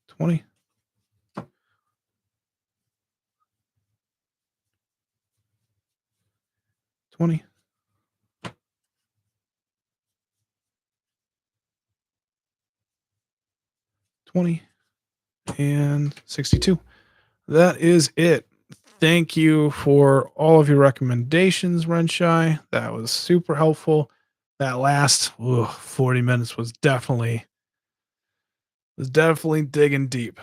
[SPEAKER 1] 20. 20. 20. And 62. That is it. Thank you for all of your recommendations, Renshai. That was super helpful. That last 40 minutes was definitely digging deep.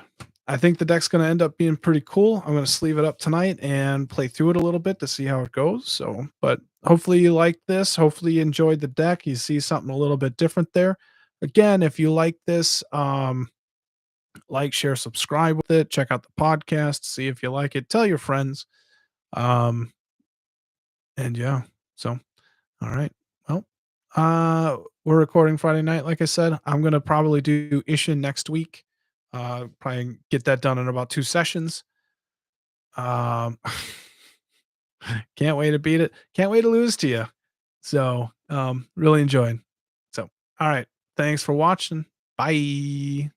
[SPEAKER 1] I think the deck's gonna end up being pretty cool. I'm gonna sleeve it up tonight and play through it a little bit to see how it goes. So, but hopefully you like this. Hopefully you enjoyed the deck. You see something a little bit different there. Again, if you like this, like, share, subscribe with it. Check out the podcast. See if you like it. Tell your friends. Um, and yeah. So, all right. Well, we're recording Friday night. Like I said, I'm gonna probably do Ishin next week. Probably get that done in about 2 sessions. Um, can't wait to beat it. Can't wait to lose to you. So, really enjoying. So, all right. Thanks for watching. Bye.